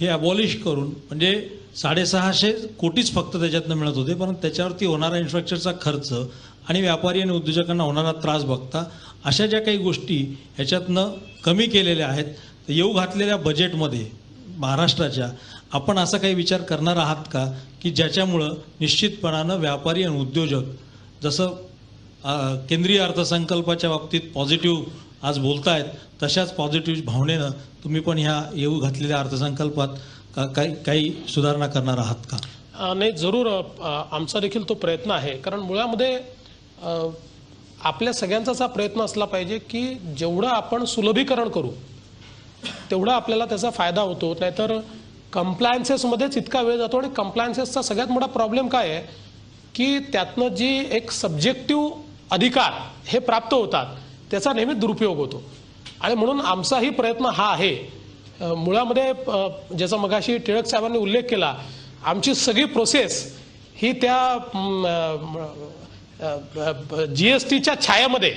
हे अबॉलिश करून, म्हणजे 650 कोटीच फक्त त्याच्यातनं मिळत होते, पण त्याच्यावरती होणारा इन्फ्रास्ट्रक्चरचा खर्च आणि व्यापारी आणि उद्योजकांना होणारा त्रास बघता अशा ज्या काही गोष्टी ह्याच्यातनं कमी केलेल्या आहेत. तर येऊ घातलेल्या बजेटमध्ये महाराष्ट्राच्या आपण असा काही विचार करणार आहात का की ज्याच्यामुळं निश्चितपणानं व्यापारी आणि उद्योजक, जसं केंद्रीय अर्थसंकल्पाच्या बाबतीत पॉझिटिव्ह आज बोलतायत तशाच पॉझिटिव्ह भावनेनं तुम्ही पण ह्या येऊ घातलेल्या अर्थसंकल्पात काही सुधारणा करणार आहात का? नाही, जरूर आमचा देखील तो प्रयत्न आहे. कारण मुळामध्ये आपल्या सगळ्यांचाच हा प्रयत्न असला पाहिजे की जेवढं आपण सुलभीकरण करू तेवढा आपल्याला त्याचा फायदा होतो. नाहीतर कंप्लायन्सेसमध्येच इतका वेळ जातो आणि कंप्लायन्सेसचा सगळ्यात मोठा प्रॉब्लेम काय आहे की त्यातनं जी एक सब्जेक्टिव्ह अधिकार हे प्राप्त होतात त्याचा नेहमी दुरुपयोग होतो. आणि म्हणून आमचाही प्रयत्न हा आहे. मुळामध्ये ज्याचा मगाशी टिळक साहेबांनी उल्लेख केला, आमची सगळी प्रोसेस ही त्या GSTच्या छायामध्ये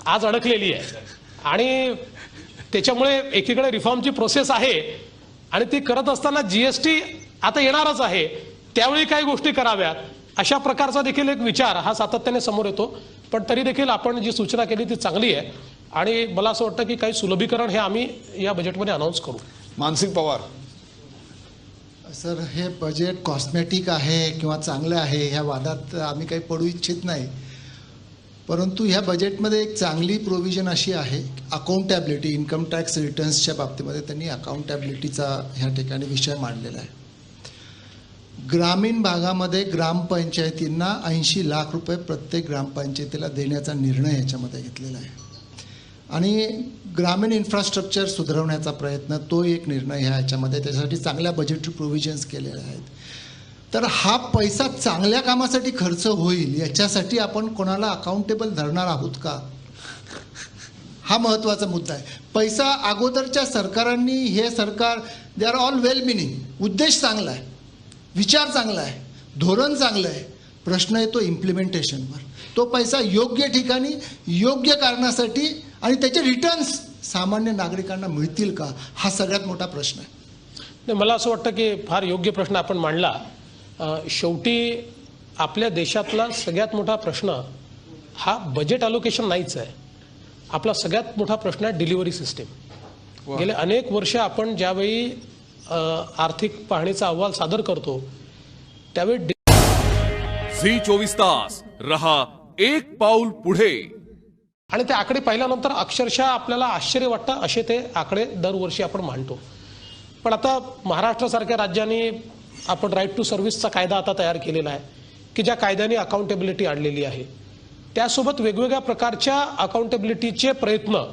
आज अडकलेली आहे. आणि त्याच्यामुळे एकीकडे रिफॉर्मची प्रोसेस आहे आणि ती करत असताना GST आता येणारच आहे, त्यावेळी काही गोष्टी कराव्यात अशा प्रकारचा देखील एक विचार हा सातत्याने समोर येतो. पण तरी देखील आपण जी सूचना केली ती चांगली आहे आणि मला असं वाटतं की काही सुलभीकरण हे आम्ही या बजेटमध्ये अनाऊन्स करू. मानसिंग पवार. सर, हे बजेट कॉस्मेटिक आहे किंवा चांगलं आहे ह्या वादात आम्ही काही पडू इच्छित नाही. परंतु ह्या बजेटमध्ये एक चांगली प्रोव्हिजन अशी आहे, अकाउंटॅबिलिटी, इन्कम टॅक्स रिटर्न्सच्या बाबतीमध्ये त्यांनी अकाउंटॅबिलिटीचा ह्या ठिकाणी विषय मांडलेला आहे. ग्रामीण भागामध्ये ग्रामपंचायतींना 80 लाख रुपये प्रत्येक ग्रामपंचायतीला देण्याचा निर्णय याच्यामध्ये घेतलेला आहे. आणि ग्रामीण इन्फ्रास्ट्रक्चर सुधारवण्याचा प्रयत्न, तो एक निर्णय ह्याच्यामध्ये, त्याच्यासाठी चांगल्या बजेटरी प्रोव्हिजन्स केलेल्या आहेत. तर हा पैसा चांगल्या कामासाठी खर्च होईल याच्यासाठी आपण कोणाला अकाउंटेबल धरणार आहोत का, हा महत्त्वाचा मुद्दा आहे. पैसा अगोदरच्या सरकारांनी, हे सरकार, they are all well meaning, उद्देश चांगला आहे, विचार चांगला आहे, धोरण चांगलं आहे. प्रश्न येतो इम्प्लिमेंटेशनवर. तो पैसा योग्य ठिकाणी, योग्य कारणासाठी आणि त्याचे रिटर्न्स सामान्य नागरिकांना मिळतील का, हा सगळ्यात मोठा प्रश्न आहे. नाही, मला असं वाटतं की फार योग्य प्रश्न आपण मांडला. शेवटी आपल्या देशातला सगळ्यात मोठा प्रश्न हा बजेट अलोकेशन नाहीच आहे. आपला सगळ्यात मोठा प्रश्न आहे डिलिव्हरी सिस्टीम. गेले अनेक वर्ष आपण ज्यावेळी आर्थिक पाहणीचा अहवाल सादर करतो त्यावेळी झी 24 तास रहा एक पाऊल पुढे. आणि ते आकडे पाहिल्यानंतर अक्षरशः आपल्याला आश्चर्य वाटतं असे ते आकडे दरवर्षी आपण मांडतो. पण आता महाराष्ट्रासारख्या राज्यांनी आपण राईट टू सर्व्हिसचा कायदा आता तयार केलेला आहे की ज्या कायद्याने अकाउंटेबिलिटी आणलेली आहे. त्यासोबत वेगवेगळ्या प्रकारच्या अकाउंटेबिलिटीचे प्रयत्न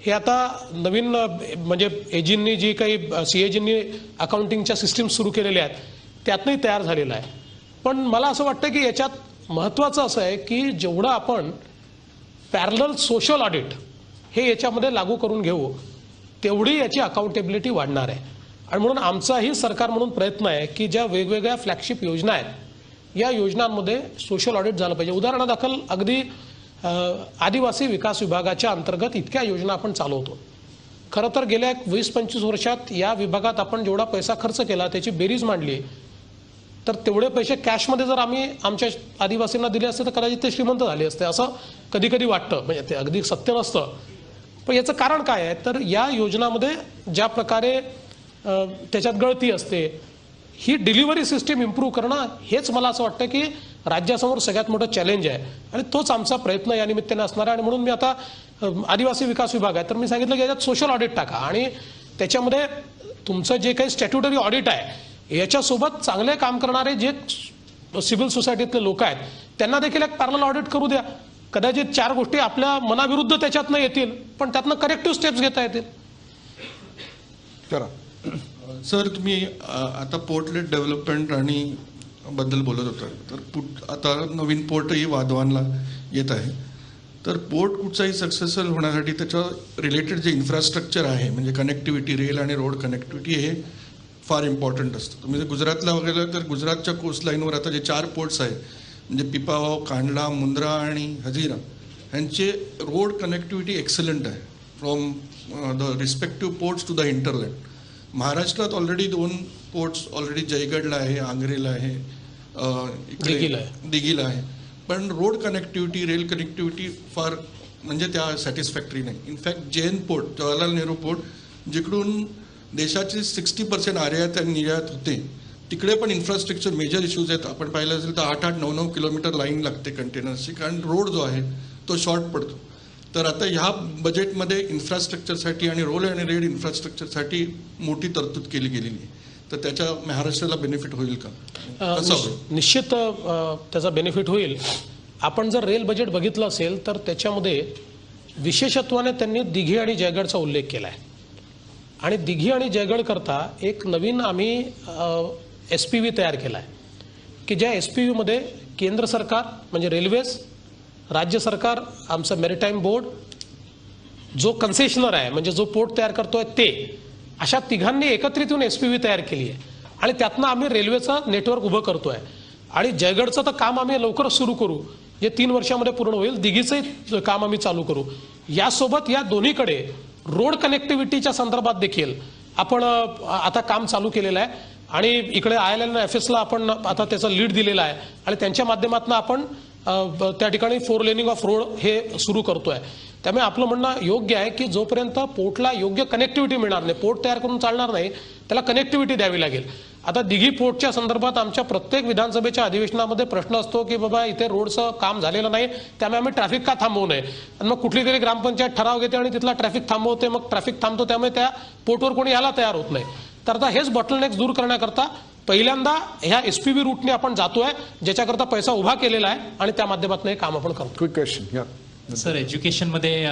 हे आता नवीन म्हणजे एजींनी जी काही CAGनी अकाउंटिंगच्या सिस्टीम सुरू केलेल्या आहेत त्यातनंही तयार झालेला आहे. पण मला असं वाटतं की याच्यात महत्त्वाचं असं आहे की जेवढं आपण पॅरलल सोशल ऑडिट हे याच्यामध्ये लागू करून घेऊ तेवढी याची अकाउंटेबिलिटी वाढणार आहे. आणि म्हणून आमचाही सरकार म्हणून प्रयत्न आहे की ज्या वेगवेगळ्या फ्लॅगशिप योजना आहेत या योजनांमध्ये सोशल ऑडिट झालं पाहिजे. उदाहरणादाखल अगदी आदिवासी विकास विभागाच्या अंतर्गत इतक्या योजना आपण चालवतो. खरं तर गेल्या 20-25 वर्षात या विभागात आपण जेवढा पैसा खर्च केला त्याची बेरीज मांडली तर तेवढे पैसे कॅशमध्ये जर आम्ही आमच्या आदिवासींना दिले असते तर कदाचित ते श्रीमंत झाले असते असं कधी कधी वाटतं. म्हणजे ते अगदी सत्य नसतं. पण याचं कारण काय आहे तर या योजनामध्ये ज्या प्रकारे त्याच्यात गळती असते, ही डिलिव्हरी सिस्टीम इम्प्रूव्ह करणं हेच मला असं वाटतं की राज्यासमोर सगळ्यात मोठं चॅलेंज आहे आणि तोच आमचा प्रयत्न या निमित्ताने असणार आहे. आणि म्हणून मी आता आदिवासी विकास विभाग आहे तर मी सांगितलं की याच्यात सोशल ऑडिट टाका आणि त्याच्यामध्ये तुमचं जे काही स्टॅट्युटरी ऑडिट आहे याच्यासोबत चांगले काम करणारे जे सिव्हिल सोसायटीतले लोक आहेत त्यांना देखील एक पॅरलल ऑडिट करू द्या. कदाचित 4 गोष्टी आपल्या मनाविरुद्ध त्याच्यातनं येतील पण त्यातनं करेक्टिव्ह स्टेप्स घेता येतील. करा सर, तुम्ही आता पोर्टलेट डेव्हलपमेंट आणि बद्दल बोलत होता. तर आता नवीन पोर्टही वाधवानला येत आहे. तर पोर्ट कुठचाही सक्सेसफुल होण्यासाठी त्याच्या रिलेटेड जे इन्फ्रास्ट्रक्चर आहे म्हणजे कनेक्टिव्हिटी, रेल आणि रोड कनेक्टिव्हिटी हे फार इम्पॉर्टंट असतं. तुम्ही जर गुजरातला वगैरे तर गुजरातच्या कोस्टलाईनवर आता जे 4 पोर्ट्स आहेत म्हणजे पिपावाव, कांडला, मुंद्रा आणि हजीरा यांचे रोड कनेक्टिव्हिटी एक्सलंट आहे from the respective ports to the hinterland. महाराष्ट्रात ऑलरेडी 2 पोर्ट्स ऑलरेडी जयगडला आहे, आंग्रेला आहे, दिघीला आहे. पण रोड कनेक्टिव्हिटी, रेल कनेक्टिव्हिटी फार म्हणजे त्या सॅटिस्फॅक्टरी नाही. इनफॅक्ट जैन पोर्ट, जवाहरलाल नेहरू पोर्ट जिकडून देशाची 60% आयात आणि निर्यात होते तिकडे पण इन्फ्रास्ट्रक्चर मेजर इश्यूज आहेत. आपण पाहिलं असेल तर 8-8, 9-9 किलोमीटर लाईन लागते कंटेनर्सची कारण रोड जो आहे तो शॉर्ट पडतो. तर आता ह्या बजेटमध्ये इन्फ्रास्ट्रक्चरसाठी आणि रोड आणि रेल इन्फ्रास्ट्रक्चरसाठी मोठी तरतूद केली गेलेली आहे. तर त्याच्या महाराष्ट्राला बेनिफिट होईल का? निश्चित त्याचा बेनिफिट होईल. आपण जर रेल बजेट बघितलं असेल तर त्याच्यामध्ये विशेषत्वाने त्यांनी दिघी आणि जयगडचा उल्लेख केला आहे आणि दिघी आणि जयगड करता एक नवीन आम्ही SPV तयार केला आहे की ज्या SPV मध्ये केंद्र सरकार म्हणजे रेल्वेज, राज्य सरकार, आमचं मॅरिटाईम बोर्ड, जो कन्सेशनर आहे म्हणजे जो पोर्ट तयार करतोय ते, अशा तिघांनी एकत्रित येऊन SPV तयार केली आहे आणि त्यातनं आम्ही रेल्वेचं नेटवर्क उभं करतोय. आणि जयगडचं तर काम आम्ही लवकरच सुरू करू, जे 3 वर्षामध्ये पूर्ण होईल. दिघीचंही काम आम्ही चालू करू. यासोबत या दोन्हीकडे रोड कनेक्टिव्हिटीच्या संदर्भात देखील आपण आता काम चालू केलेलं आहे आणि इकडे ILN FSला आपण आता त्याचा लीड दिलेला आहे आणि त्यांच्या माध्यमातून आपण त्या ठिकाणी 4 लेनिंग ऑफ रोड हे सुरू करतोय. त्यामुळे आपलं म्हणणं योग्य आहे की जोपर्यंत पोर्टला योग्य कनेक्टिव्हिटी मिळणार नाही, पोर्ट तयार करून चालणार नाही, त्याला कनेक्टिव्हिटी द्यावी लागेल. आता दिघी पोर्टच्या संदर्भात आमच्या प्रत्येक विधानसभेच्या अधिवेशनामध्ये प्रश्न असतो की बाबा इथे रोडचं काम झालेलं नाही, त्यामुळे आम्ही ट्रॅफिक का थांबवू नये. आणि मग कुठली तरी ग्रामपंचायत ठराव घेते आणि तिथला ट्रॅफिक थांबवते, मग ट्रॅफिक थांबतो, त्यामुळे त्या पोर्टवर कोणी यायला तयार होत नाही. तर आता हेच बॉटलनेक्स दूर करण्याकरता पहिल्यांदा ह्या SPV रूटने आपण जातोय, ज्याच्याकरता पैसा उभा केलेला आहे आणि त्या माध्यमातून हे काम आपण करतो. क्विक क्वेश्चन या सर, एज्युकेशनमध्ये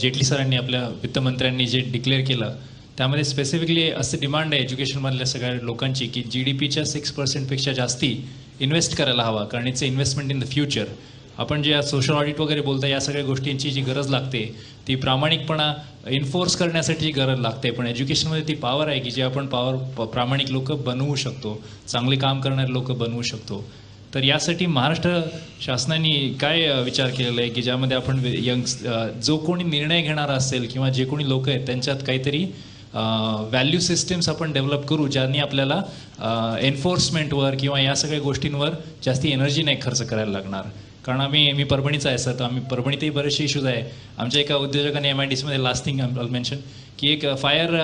जेटली सरांनी आपल्या वित्तमंत्र्यांनी जे डिक्लेअर केलं त्यामध्ये स्पेसिफिकली असं डिमांड आहे एज्युकेशनमधल्या सगळ्या लोकांची की GDPच्या 6% जास्ती इन्व्हेस्ट करायला हवा, कारण it's investment in the future. आपण जे सोशल ऑडिट वगैरे बोलता, या सगळ्या गोष्टींची जी गरज लागते ती प्रामाणिकपणा एन्फोर्स करण्यासाठी जी गरज लागते, पण एज्युकेशनमध्ये ती पॉवर आहे की जे आपण प्रामाणिक लोक बनवू शकतो, चांगले काम करणारे लोक बनवू शकतो. तर यासाठी महाराष्ट्र शासनाने काय विचार केलेला आहे की ज्यामध्ये आपण जो कोणी निर्णय घेणारा असेल किंवा जे कोणी लोक आहेत त्यांच्यात काहीतरी व्हॅल्यू सिस्टीम्स आपण डेव्हलप करू, ज्यांनी आपल्याला एन्फोर्समेंटवर किंवा या सगळ्या गोष्टींवर जास्ती एनर्जी नाही खर्च करायला लागणार. कारण मी परभणीचा आहे सर, तर आम्ही परभणीतही बरेचसे इश्यूज आहे. आमच्या एका उद्योजकाने MIDCमध्ये लास्ट थिंग आय मेन्शन की एक फायर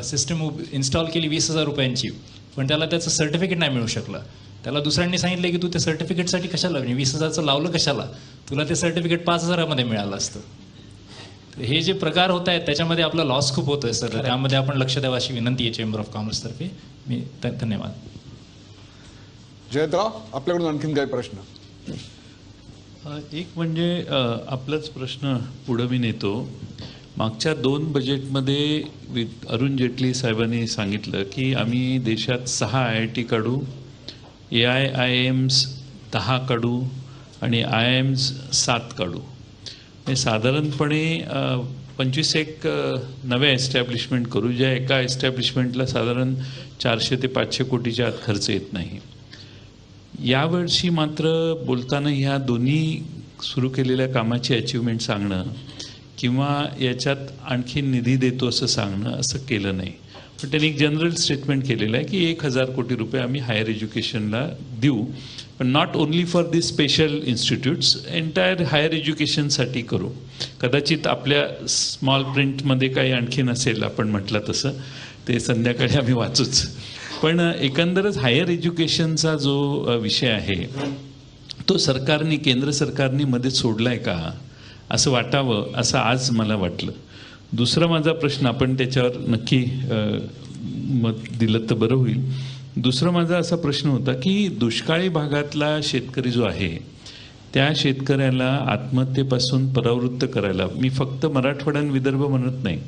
सिस्टम इन्स्टॉल केली 20,000 रुपयांची, पण त्याला त्याचं सर्टिफिकेट नाही मिळू शकलं. त्याला दुसऱ्यांनी सांगितलं की तू त्या सर्टिफिकेटसाठी कशाला, 20,000चं लावलं कशाला, तुला ते सर्टिफिकेट 5,000मध्ये मिळालं असतं. हे जे प्रकार होत आहेत त्याच्यामध्ये आपला लॉस खूप होतोय सर, त्यामध्ये आपण लक्ष द्यावं अशी विनंती आहे चेंबर ऑफ कॉमर्स तर्फे. मी धन्यवाद. जयंतराव, आपल्याकडून आणखीन काही प्रश्न? एक म्हणजे आपलाच प्रश्न पुढं मी नेतो. मागच्या 2 बजेटमध्ये अरुण जेटली साहेबांनी सांगितलं की आम्ही देशात 6 IIT काढू, AIIMs 10 काढू आणि IIMs 7 काढू. हे साधारणपणे 25 नव्या एस्टॅब्लिशमेंट करू, ज्या एका एस्टॅब्लिशमेंटला साधारण 400 ते 500 कोटीच्या आत खर्च येत नाही. यावर्षी मात्र बोलताना ह्या दोन्ही सुरू केलेल्या कामाची अचिव्हमेंट सांगणं किंवा याच्यात आणखी निधी देतो असं सांगणं असं केलं नाही. पण त्यांनी एक जनरल स्टेटमेंट केलेलं आहे की 1,000 कोटी रुपये आम्ही हायर एज्युकेशनला देऊ, पण not only for this special institutes, entire higher एज्युकेशनसाठी करू. कदाचित आपल्या स्मॉल प्रिंटमध्ये काही आणखी नसेल, आपण म्हटलं तसं ते संध्याकाळी आम्ही वाचूच. पण एकंदरच हायर एज्युकेशनचा जो विषय आहे तो सरकारने, केंद्र सरकारने मध्ये सोडलाय का असं वाटावं, असं आज मला वाटलं. दुसरा माझा प्रश्न, आपण त्याच्यावर नक्की मत दिलं तर बरं होईल. दुसरा माझा असा प्रश्न होता की दुष्काळी भागातला शेतकरी जो आहे त्या शेतकऱ्याला आत्महत्येपासून परावृत्त करायला, मी फक्त मराठवाडा आणि विदर्भ म्हणत नाही,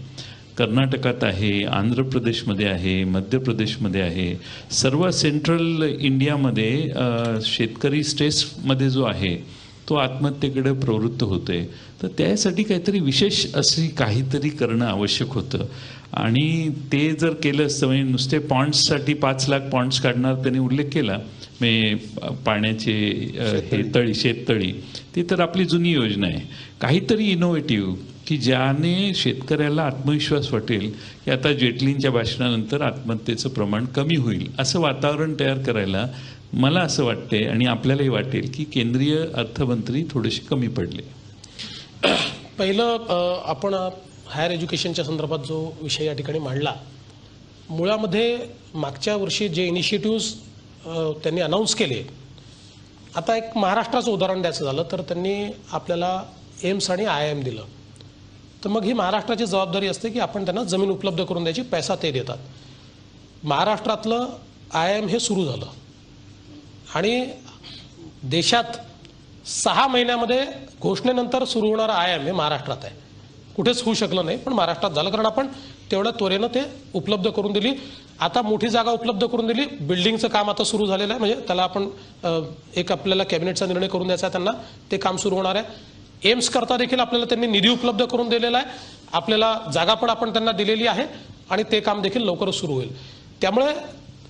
कर्नाटकात आहे, आंध्र प्रदेशमध्ये आहे, मध्य प्रदेशमध्ये आहे, सर्व सेंट्रल इंडियामध्ये शेतकरी स्ट्रेसमध्ये जो आहे तो आत्महत्येकडे प्रवृत्त होतोय. तर त्यासाठी काहीतरी विशेष अशी काहीतरी करणं आवश्यक होतं आणि ते जर केलं असतं, म्हणजे नुसते पॉन्ड्ससाठी 5 लाख पॉन्ड्स काढणार त्यांनी उल्लेख केला, म्हणजे पाण्याचे हे तळी, शेततळी, ती तर आपली जुनी योजना आहे. काहीतरी इनोव्हेटिव्ह की ज्याने शेतकऱ्याला आत्मविश्वास वाटेल की आता जेटलींच्या भाषणानंतर आत्महत्येचं प्रमाण कमी होईल, असं वातावरण तयार करायला मला असं वाटते आणि आपल्यालाही वाटेल की केंद्रीय अर्थमंत्री थोडेसे कमी पडले. पहिलं आपण हायर एज्युकेशनच्या संदर्भात जो विषय या ठिकाणी मांडला, मुळामध्ये मागच्या वर्षी जे इनिशिएटिव्ज त्यांनी अनाऊन्स केले, आता एक महाराष्ट्राचं उदाहरण द्यायचं झालं तर त्यांनी आपल्याला एम्स आणि IIM दिलं. तर मग ही महाराष्ट्राची जबाबदारी असते की आपण त्यांना जमीन उपलब्ध करून द्यायची, पैसा ते देतात. महाराष्ट्रातलं IIM हे सुरू झालं आणि देशात 6 महिन्यामध्ये घोषणेनंतर सुरू होणारं IIM हे महाराष्ट्रात आहे. कुठेच होऊ शकलं नाही, पण महाराष्ट्रात झालं, कारण आपण तेवढ्या त्वरेनं ते उपलब्ध करून दिली. आता मोठी जागा उपलब्ध करून दिली. बिल्डिंगचं काम आता सुरू झालेलं आहे, म्हणजे त्याला आपण एक आपल्याला कॅबिनेटचा निर्णय करून द्यायचा आहे त्यांना, ते काम सुरू होणार आहे. एम्स करता देखील आपल्याला त्यांनी निधी उपलब्ध करून दिलेला आहे. आपल्याला जागा पण आपण त्यांना दिलेली आहे आणि ते काम देखील लवकरच सुरू होईल. त्यामुळे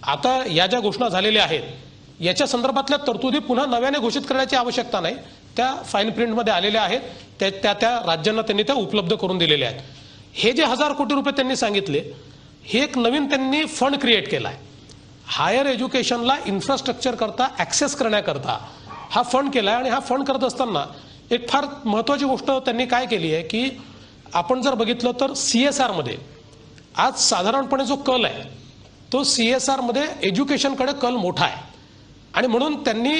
आता या ज्या घोषणा झालेल्या आहेत याच्या संदर्भातल्या तरतुदी पुन्हा नव्याने घोषित करण्याची आवश्यकता नाही. त्या फाईन प्रिंटमध्ये आलेल्या आहेत, त्या राज्यांना त्यांनी त्या उपलब्ध करून दिलेल्या आहेत. हे जे 1000 कोटी रुपये त्यांनी सांगितले, हे एक नवीन त्यांनी फंड क्रिएट केला आहे. हायर एज्युकेशनला इन्फ्रास्ट्रक्चर करता ॲक्सेस करण्याकरता हा फंड केला आहे. आणि हा फंड करत असताना एक फार महत्त्वाची गोष्ट त्यांनी काय केली आहे की आपण जर बघितलं तर CSR मध्ये आज साधारणपणे जो कल आहे तो CSR मध्ये एज्युकेशनकडे कल मोठा आहे. आणि म्हणून त्यांनी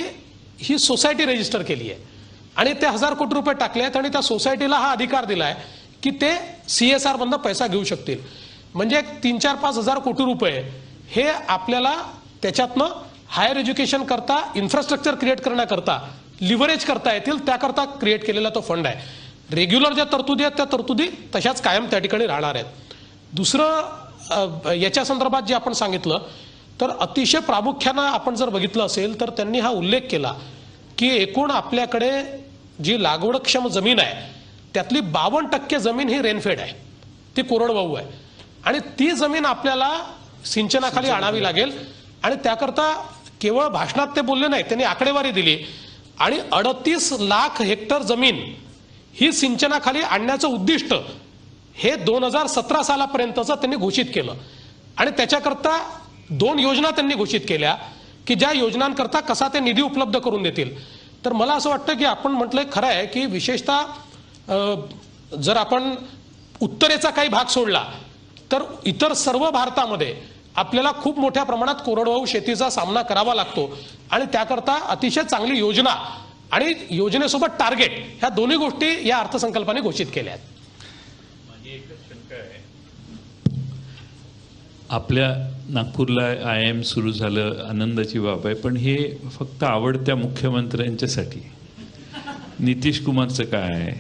ही सोसायटी रजिस्टर केली आहे आणि ते 1000 कोटी रुपये टाकले आहेत आणि त्या सोसायटीला हा अधिकार दिला आहे की ते CSR मधनं पैसा घेऊ शकतील. म्हणजे 3-4-5 हजार कोटी रुपये हे आपल्याला त्याच्यातनं हायर एज्युकेशन करता इन्फ्रास्ट्रक्चर क्रिएट करण्याकरता लिव्हरेज करता येतील त्याकरता क्रिएट केलेला तो फंड आहे. रेग्युलर ज्या तरतुदी आहेत त्या तरतुदी तशाच कायम त्या ठिकाणी राहणार आहेत. दुसरं याच्या संदर्भात जे आपण सांगितलं तर अतिशय प्रामुख्यानं आपण जर बघितलं असेल तर त्यांनी हा उल्लेख केला की एकूण आपल्याकडे जी लागवडक्षम जमीन आहे त्यातली 52% जमीन ही रेनफेड आहे, ती कोरडवाहू आहे. आणि ती जमीन आपल्याला सिंचनाखाली आणावी लागेल. आणि त्याकरता केवळ भाषणात ते बोलले नाही, त्यांनी आकडेवारी दिली आणि 38 लाख हेक्टर जमीन ही सिंचनाखाली आणण्याचं उद्दिष्ट हे 2017 सालापर्यंतचं त्यांनी घोषित केलं. आणि त्याच्याकरता 2 योजना त्यांनी घोषित केल्या की ज्या योजनांकरता कसा ते निधी उपलब्ध करून देतील. तर मला असं वाटतं की आपण म्हटलंय खरं आहे की विशेषतः जर आपण उत्तरेचा काही भाग सोडला तर इतर सर्व भारतामध्ये आपल्याला खूप मोठ्या प्रमाणात कोरडवाहू शेतीचा सामना करावा लागतो. आणि त्याकरता अतिशय चांगली योजना आणि योजनेसोबत टार्गेट ह्या दोन्ही गोष्टी या अर्थसंकल्पाने घोषित केल्या आहेत. आपल्या नागपूरला IIM सुरू झालं, आनंदाची बाब आहे. पण हे फक्त आवडत्या मुख्यमंत्र्यांच्यासाठी. नितीश कुमारचं काय,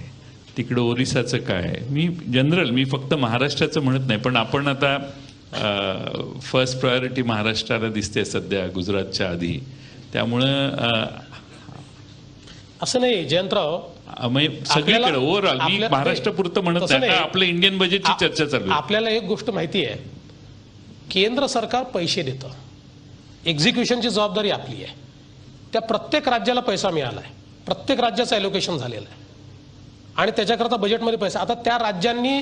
तिकडं ओरिसाचं काय, मी फक्त महाराष्ट्राचं म्हणत नाही. पण आपण आता फर्स्ट प्रायोरिटी महाराष्ट्राला दिसते सध्या गुजरातच्या आधी. त्यामुळं असं नाही जयंतराव, सगळीकडे ओव्हरऑल मी महाराष्ट्रापुरतं म्हणत नाही, आपलं इंडियन बजेटची चर्चा चालू आहे. आपल्याला एक गोष्ट माहिती आहे, केंद्र सरकार पैसे देतं, एक्झिक्युशनची जबाबदारी आपली आहे. त्या प्रत्येक राज्याला पैसा मिळाला आहे, प्रत्येक राज्याचं ॲलोकेशन झालेलं आहे आणि त्याच्याकरता बजेटमध्ये पैसा. आता त्या राज्यांनी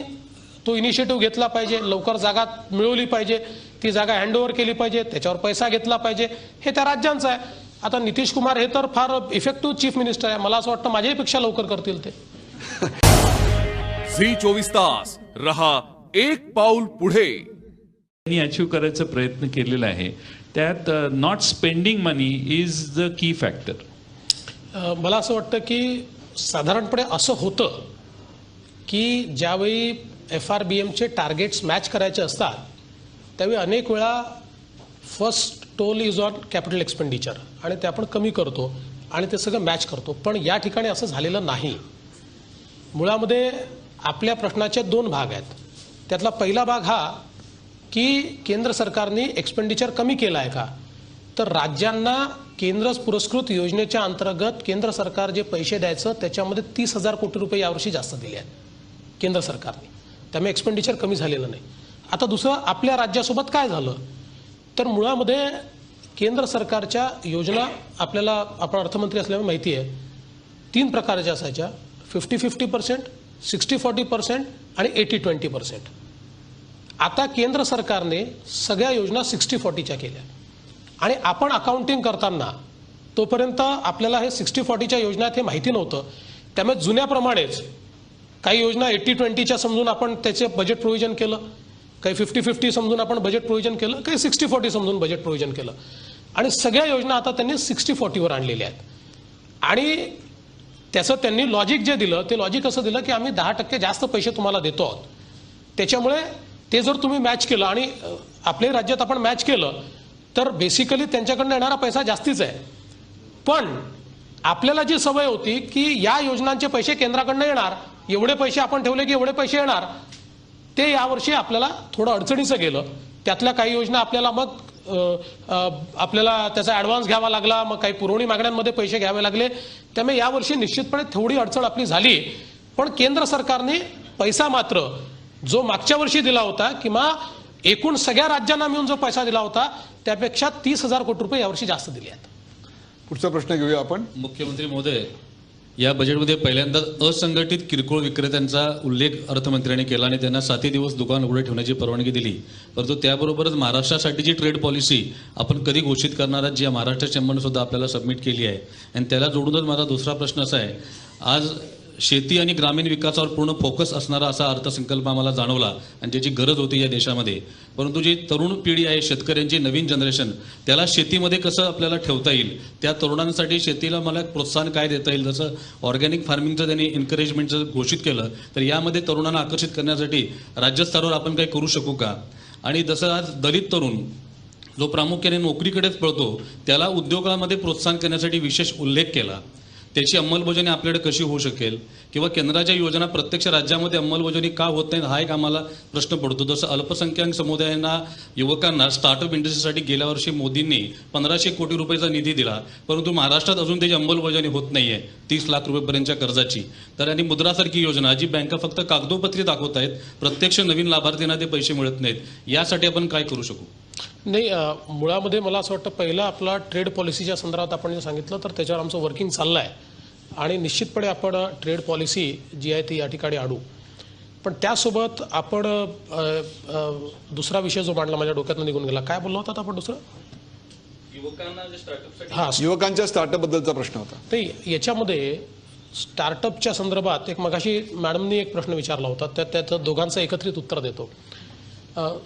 तो इनिशिएटिव्ह घेतला पाहिजे, लवकर जागा मिळवली पाहिजे, ती जागा हँडओव्हर केली पाहिजे, त्याच्यावर पैसा घेतला पाहिजे, हे त्या राज्यांचं आहे. आता नितीश कुमार हे तर फार इफेक्टिव्ह चीफ मिनिस्टर आहे, मला असं वाटतं माझ्याहीपेक्षा लवकर करतील ते. झी 24 तास रहा एक पाऊल पुढे. अचीव करायचा प्रयत्न केलेला आहे. त्यात not spending money is the key factor. मला असं वाटतं की साधारणपणे असं होतं की ज्यावेळी FRBMचे टार्गेट्स मॅच करायचे असतात त्यावेळी अनेक वेळा first toll is on capital expenditure आणि ते आपण कमी करतो आणि ते सगळं मॅच करतो. पण या ठिकाणी असं झालेलं नाही. मुळामध्ये आपल्या प्रश्नाचे 2 भाग आहेत. त्यातला पहिला भाग हा की केंद्र सरकारने एक्सपेंडिचर कमी केलं आहे का, तर राज्यांना केंद्र पुरस्कृत योजनेच्या अंतर्गत केंद्र सरकार जे पैसे द्यायचं त्याच्यामध्ये 30,000 कोटी रुपये यावर्षी जास्त दिले आहेत केंद्र सरकारने, त्यामुळे एक्सपेंडिचर कमी झालेलं नाही. आता दुसरं आपल्या राज्यासोबत काय झालं तर मुळामध्ये केंद्र सरकारच्या योजना आपल्याला, आपण अर्थमंत्री असल्यामुळे माहिती आहे, 3 प्रकारच्या असायच्या, 50-50%, 60-40% आणि 80-20%. आता केंद्र सरकारने सगळ्या योजना 60-40च्या केल्या आणि आपण अकाउंटिंग करताना तोपर्यंत आपल्याला हे 60-40च्या योजना हे माहिती नव्हतं. त्यामुळे जुन्याप्रमाणेच काही योजना 80-20च्या समजून आपण त्याचे बजेट प्रोव्हिजन केलं, काही 50-50 समजून आपण बजेट प्रोव्हिजन केलं, काही 60-40 समजून बजेट प्रोव्हिजन केलं आणि सगळ्या योजना आता त्यांनी 60-40वर आणलेल्या आहेत. आणि त्याचं त्यांनी लॉजिक जे दिलं ते लॉजिक असं दिलं की आम्ही 10% जास्त पैसे तुम्हाला देतो आहोत, त्याच्यामुळे ते जर तुम्ही मॅच केलं आणि आपल्याही राज्यात आपण मॅच केलं तर बेसिकली त्यांच्याकडनं येणारा पैसा जास्तीच आहे. पण आपल्याला जी सवय होती की या योजनांचे पैसे केंद्राकडनं येणार, एवढे पैसे आपण ठेवले की एवढे पैसे येणार, ते यावर्षी आपल्याला थोडं अडचणीचं गेलं. त्यातल्या काही योजना आपल्याला मग आपल्याला त्याचा ॲडव्हान्स घ्यावा लागला, मग काही पुरवणी मागण्यांमध्ये पैसे घ्यावे लागले. त्यामुळे यावर्षी निश्चितपणे थोडी अडचण आपली झाली. पण केंद्र सरकारने पैसा मात्र जो मागच्या वर्षी दिला होता किंवा एकूण सगळ्या राज्यांना मिळून जो पैसा दिला होता त्यापेक्षा 30,000 कोटी रुपये यावर्षी जास्त दिले आहेत. पुढचा प्रश्न घेऊया आपण. मुख्यमंत्री महोदय, या बजेटमध्ये पहिल्यांदाच असंघटित किरकोळ विक्रेत्यांचा उल्लेख अर्थमंत्र्यांनी केला आणि त्यांना 7 दिवस दुकान उघडे ठेवण्याची परवानगी दिली. परंतु त्याबरोबरच महाराष्ट्रासाठीची ट्रेड पॉलिसी आपण कधी घोषित करणार आहात, जी महाराष्ट्र चेंबरने सुद्धा आपल्याला सबमिट केली आहे. आणि त्याला जोडूनच माझा दुसरा प्रश्न असा आहे, आज शेती आणि ग्रामीण विकासावर पूर्ण फोकस असणारा असा अर्थसंकल्प आम्हाला जाणवला आणि ज्याची गरज होती या देशामध्ये. परंतु जी तरुण पिढी आहे, शेतकऱ्यांची नवीन जनरेशन, त्याला शेतीमध्ये कसं आपल्याला ठेवता येईल, त्या तरुणांसाठी शेतीला मला प्रोत्साहन काय देता येईल, जसं ऑर्गॅनिक फार्मिंगचं त्यांनी एन्करेजमेंटचं घोषित केलं, तर यामध्ये तरुणांना आकर्षित करण्यासाठी राज्यस्तरावर आपण काही करू शकू का? आणि जसं आज दलित तरुण जो प्रामुख्याने नोकरीकडेच पळतो, त्याला उद्योगामध्ये प्रोत्साहन करण्यासाठी विशेष उल्लेख केला. त्याची अंमलबजावणी आपल्याकडे कशी होऊ शकेल, किंवा केंद्राच्या योजना प्रत्यक्ष राज्यामध्ये अंमलबजावणी का होत नाही, हा एक आम्हाला प्रश्न पडतो. जसं अल्पसंख्याक समुदायांना, युवकांना स्टार्टअप इंडस्ट्रीसाठी गेल्या वर्षी मोदींनी 1500 कोटी रुपयाचा निधी दिला, परंतु महाराष्ट्रात अजून त्याची अंमलबजावणी होत नाहीये 30 लाख रुपयेपर्यंतच्या कर्जाची. तर आणि मुद्रासारखी योजना जी बँका फक्त कागदोपत्री दाखवत आहेत, प्रत्यक्ष नवीन लाभार्थींना ते पैसे मिळत नाहीत, यासाठी आपण काय करू शकू? नाही, मुळामध्ये मला असं वाटतं पहिला आपला ट्रेड पॉलिसीच्या संदर्भात आपण जे सांगितलं तर त्याच्यावर आमचं वर्किंग चाललं आहे आणि निश्चितपणे आपण ट्रेड पॉलिसी जी आहे ती या ठिकाणी आणू. पण त्यासोबत आपण दुसरा विषय जो मांडला माझ्या डोक्यातून निघून गेला, काय बोलला होता आपण दुसरं? युवकांच्या स्टार्टअप बद्दलचा प्रश्न होता. नाही, याच्यामध्ये स्टार्टअपच्या संदर्भात एक मगाशी मॅडमनी एक प्रश्न विचारला होता, त्याचं दोघांचं एकत्रित उत्तर देतो.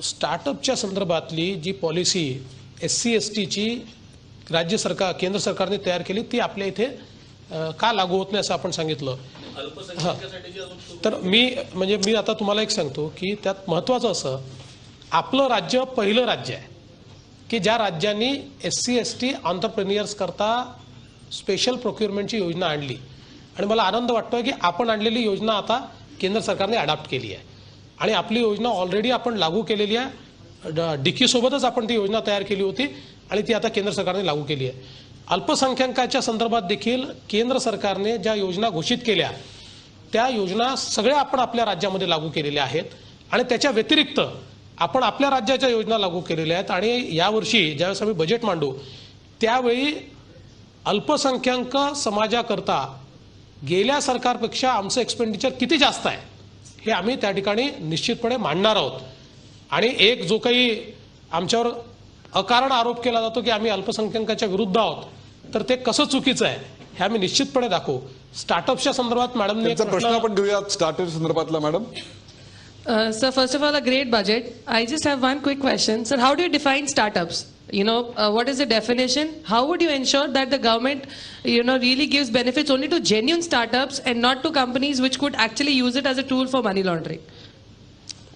स्टार्टअपच्या संदर्भातली जी पॉलिसी SC STची राज्य सरकार केंद्र सरकारने तयार केली ती आपल्या इथे का लागू होत नाही असं आपण सांगितलं. हां, तर मी आता तुम्हाला एक सांगतो की त्यात महत्त्वाचं असं, आपलं राज्य पहिलं राज्य आहे की ज्या राज्यांनी SC ST एंटरप्रेन्युअर्स करता स्पेशल प्रोक्युरमेंटची योजना आणली. आणि मला आनंद वाटतोय की आपण आणलेली योजना आता केंद्र सरकारने अडॉप्ट केली आहे आणि आपली योजना ऑलरेडी आपण लागू केलेली आहे. DK सोबतच आपण ती योजना तयार केली होती आणि ती आता केंद्र सरकारने लागू केली आहे. अल्पसंख्याकाच्या संदर्भात देखील केंद्र सरकारने ज्या योजना घोषित केल्या त्या योजना सगळ्या आपण आपल्या राज्यामध्ये लागू केलेल्या आहेत आणि त्याच्या व्यतिरिक्त आपण आपल्या राज्याच्या योजना लागू केलेल्या आहेत. आणि यावर्षी ज्यावेळेस आम्ही बजेट मांडू त्यावेळी अल्पसंख्याक समाजाकरता गेल्या सरकारपेक्षा आमचं एक्सपेंडिचर किती जास्त आहे हे आम्ही त्या ठिकाणी निश्चितपणे मांडणार आहोत. आणि एक जो काही आमच्यावर अकारण आरोप केला जातो की आम्ही अल्पसंख्याकाच्या विरुद्ध आहोत, तर ते कसं चुकीचं आहे हे आम्ही निश्चितपणे दाखवू. स्टार्टअपच्या संदर्भात मॅडमने प्रश्न आपण घेऊया स्टार्टअप संदर्भातला. Madam, Sir, first of all, a great budget. I just have one quick question. Sir, how do you define startups? What is the definition? How would you ensure that the government, really gives benefits only to genuine startups and not to companies which could actually use it as a tool for money laundering?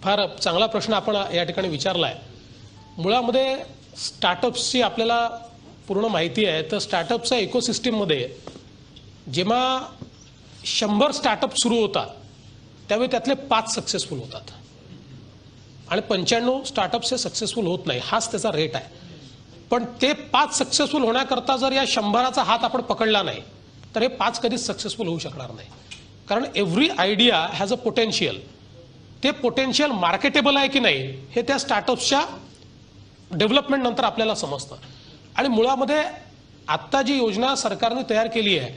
फार चांगला प्रश्न आपण या ठिकाणी विचारलाय. मुळामध्ये स्टार्टअप्सची आपल्याला पूर्ण माहिती आहे. तर स्टार्टअपच्या इकोसिस्टीममध्ये जेव्हा 100 स्टार्टअप सुरू होतात त्यावेळी त्यातले 5 सक्सेसफुल होतात आणि 95 स्टार्टअप्स हे सक्सेसफुल होत नाही. हाच त्याचा रेट आहे. पण ते 5 सक्सेसफुल होण्याकरता जर या 100चा हात आपण पकडला नाही तर हे 5 कधीच सक्सेसफुल होऊ शकणार नाही. कारण every idea has a potential. ते पोटेन्शियल मार्केटेबल आहे की नाही हे त्या स्टार्टअप्सच्या डेव्हलपमेंट नंतर आपल्याला समजतं. आणि मुळामध्ये आत्ता जी योजना सरकारने तयार केली आहे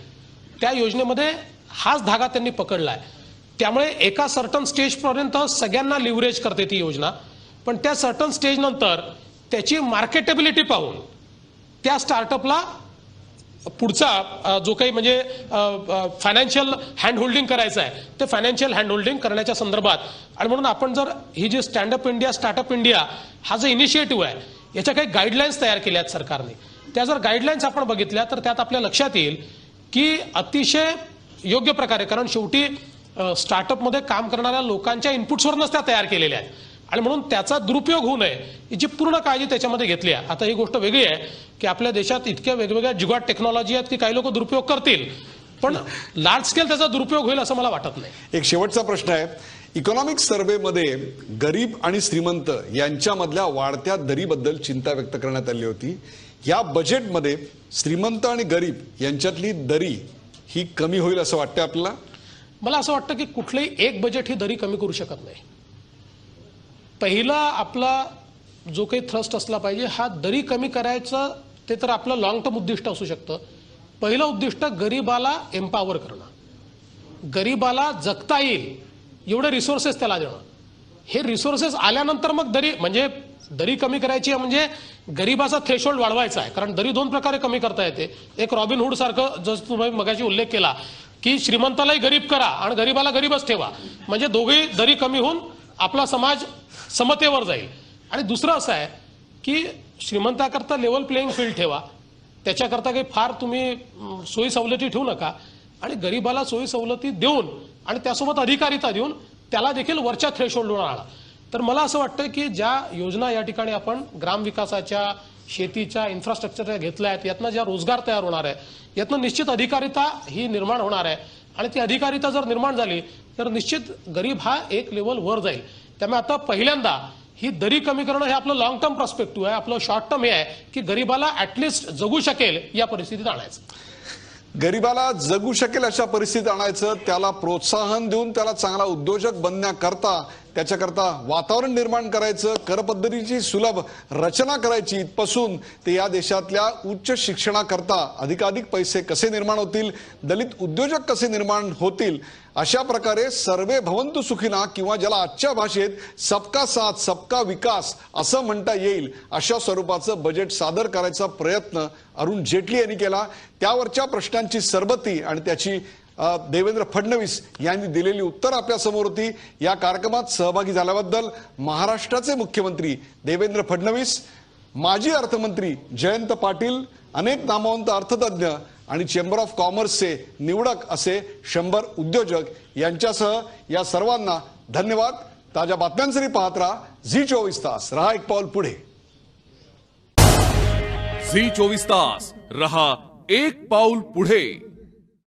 त्या योजनेमध्ये हाच धागा त्यांनी पकडला आहे. त्यामुळे एका सर्टन स्टेजपर्यंत सगळ्यांना लिव्हरेज करते ती योजना. पण त्या सर्टन स्टेज नंतर त्याची मार्केटेबिलिटी पाहून त्या स्टार्टअपला पुढचा जो काही म्हणजे फायनान्शियल हँड होल्डिंग करायचं आहे ते फायनान्शियल हँड होल्डिंग करण्याच्या संदर्भात. आणि म्हणून आपण जर ही जी स्टँडअप इंडिया स्टार्टअप इंडिया हा जो इनिशिएटिव्ह आहे याच्या काही गाईडलाईन्स तयार केल्या आहेत सरकारने. त्या जर गाईडलाईन्स आपण बघितल्या तर त्यात आपल्या लक्षात येईल की अतिशय योग्य प्रकारे, कारण शेवटी स्टार्टअपमध्ये काम करणाऱ्या लोकांच्या इनपुट्सवरूनच त्या तयार केलेल्या आहेत आणि म्हणून त्याचा दुरुपयोग होऊ नये याची पूर्ण काळजी त्याच्यामध्ये घेतली आहे. आता ही गोष्ट वेगळी आहे की आपल्या देशात इतक्या वेगवेगळ्या जुगाट टेक्नॉलॉजी आहेत की काही लोक दुरुपयोग करतील, पण लार्ज स्केल त्याचा दुरुपयोग होईल असं मला वाटत नाही. एक शेवटचा प्रश्न आहे. इकॉनॉमिक सर्व्हेमध्ये गरीब आणि श्रीमंत यांच्यामधल्या वाढत्या दरीबद्दल चिंता व्यक्त करण्यात आली होती. या बजेटमध्ये श्रीमंत आणि गरीब यांच्यातली दरी ही कमी होईल असं वाटतं आपल्याला? मला असं वाटतं की कुठलंही एक बजेट ही दरी कमी करू शकत नाही. पहिला आपला जो काही थ्रस्ट असला पाहिजे हा दरी कमी करायचं, ते तर आपलं लॉंग टर्म उद्दिष्ट असू शकतं. पहिलं उद्दिष्ट गरीबाला एम्पावर करणं, गरीबाला जगता येईल एवढे रिसोर्सेस त्याला देणं. हे रिसोर्सेस आल्यानंतर मग दरी कमी करायची आहे, म्हणजे गरीबाचा थ्रेशोल्ड वाढवायचा आहे. कारण दरी दोन प्रकारे कमी करता येते. एक रॉबिनहूड सारखं, जसं तुम्ही मगाशी उल्लेख केला की श्रीमंतालाही गरीब करा आणि गरीबाला गरीबच ठेवा, म्हणजे दोघेही दरी कमी होऊन आपला समाज समतेवर जाईल. आणि दुसरं असं आहे की श्रीमंताकरता लेवल प्लेइंग फील्ड ठेवा, त्याच्याकरता काही फार तुम्ही सोयी सवलती ठेवू नका, आणि गरीबाला सोयी सवलती देऊन आणि त्यासोबत अधिकारिता देऊन त्याला देखील वरच्या थ्रेशोल्डवर आणा. तर मला असं वाटतं की ज्या योजना या ठिकाणी आपण ग्रामविकासाच्या, शेतीच्या, इन्फ्रास्ट्रक्चरच्या घेतल्या आहेत, यातनं ज्या रोजगार तयार होणार आहे, यातनं निश्चित अधिकारिता ही निर्माण होणार आहे. आणि ती अधिकारिता जर निर्माण झाली तर निश्चित गरीब हा एक लेवल वर जाईल. त्यामुळे आता पहिल्यांदा ही दरी कमी करणं हे आपलं लॉंग टर्म पर्स्पेक्टिव्ह आहे. आपलं शॉर्ट टर्म हे आहे की गरीबाला ऍटलिस्ट जगू शकेल या परिस्थितीत आणायचं. गरीबाला जगू शकेल अशा परिस्थितीत आणायचं, त्याला प्रोत्साहन देऊन त्याला चांगला उद्योजक बनण्याकरता, त्याच्याकरता वातावरण निर्माण करायचं, कर पद्धतीची सुलभ रचना करायची, इथपासून ते या देशातल्या उच्च शिक्षणाकरता अधिकाधिक पैसे कसे निर्माण होतील, दलित उद्योजक कसे निर्माण होतील, अशा प्रकारे सर्वे भवन्तु सुखिना, किंवा ज्याला आजच्या भाषेत सबका साथ सबका विकास असं म्हणता येईल, अशा स्वरूपाचं बजेट सादर करायचा प्रयत्न अरुण जेटली यांनी केला. त्यावरच्या प्रश्नांची सरबत्ती आणि त्याची देवेंद्र फडणवीस यांनी दिलेली उत्तर आपल्या समोर होती. या कार्यक्रमात सहभागी झाल्याबद्दल महाराष्ट्राचे मुख्यमंत्री देवेंद्र फडणवीस, माजी अर्थमंत्री जयंत पाटील, अनेक नामवंत अर्थतज्ञ आणि चेंबर ऑफ कॉमर्सचे निवडक असे 100 उद्योजक यांच्यासह या सर्वांना धन्यवाद. ताज्या बातम्यांसाठी पाहत राहा झी 24 तास, रहा एक पाऊल पुढे. झी 24 तास, रहा एक पाऊल पुढे.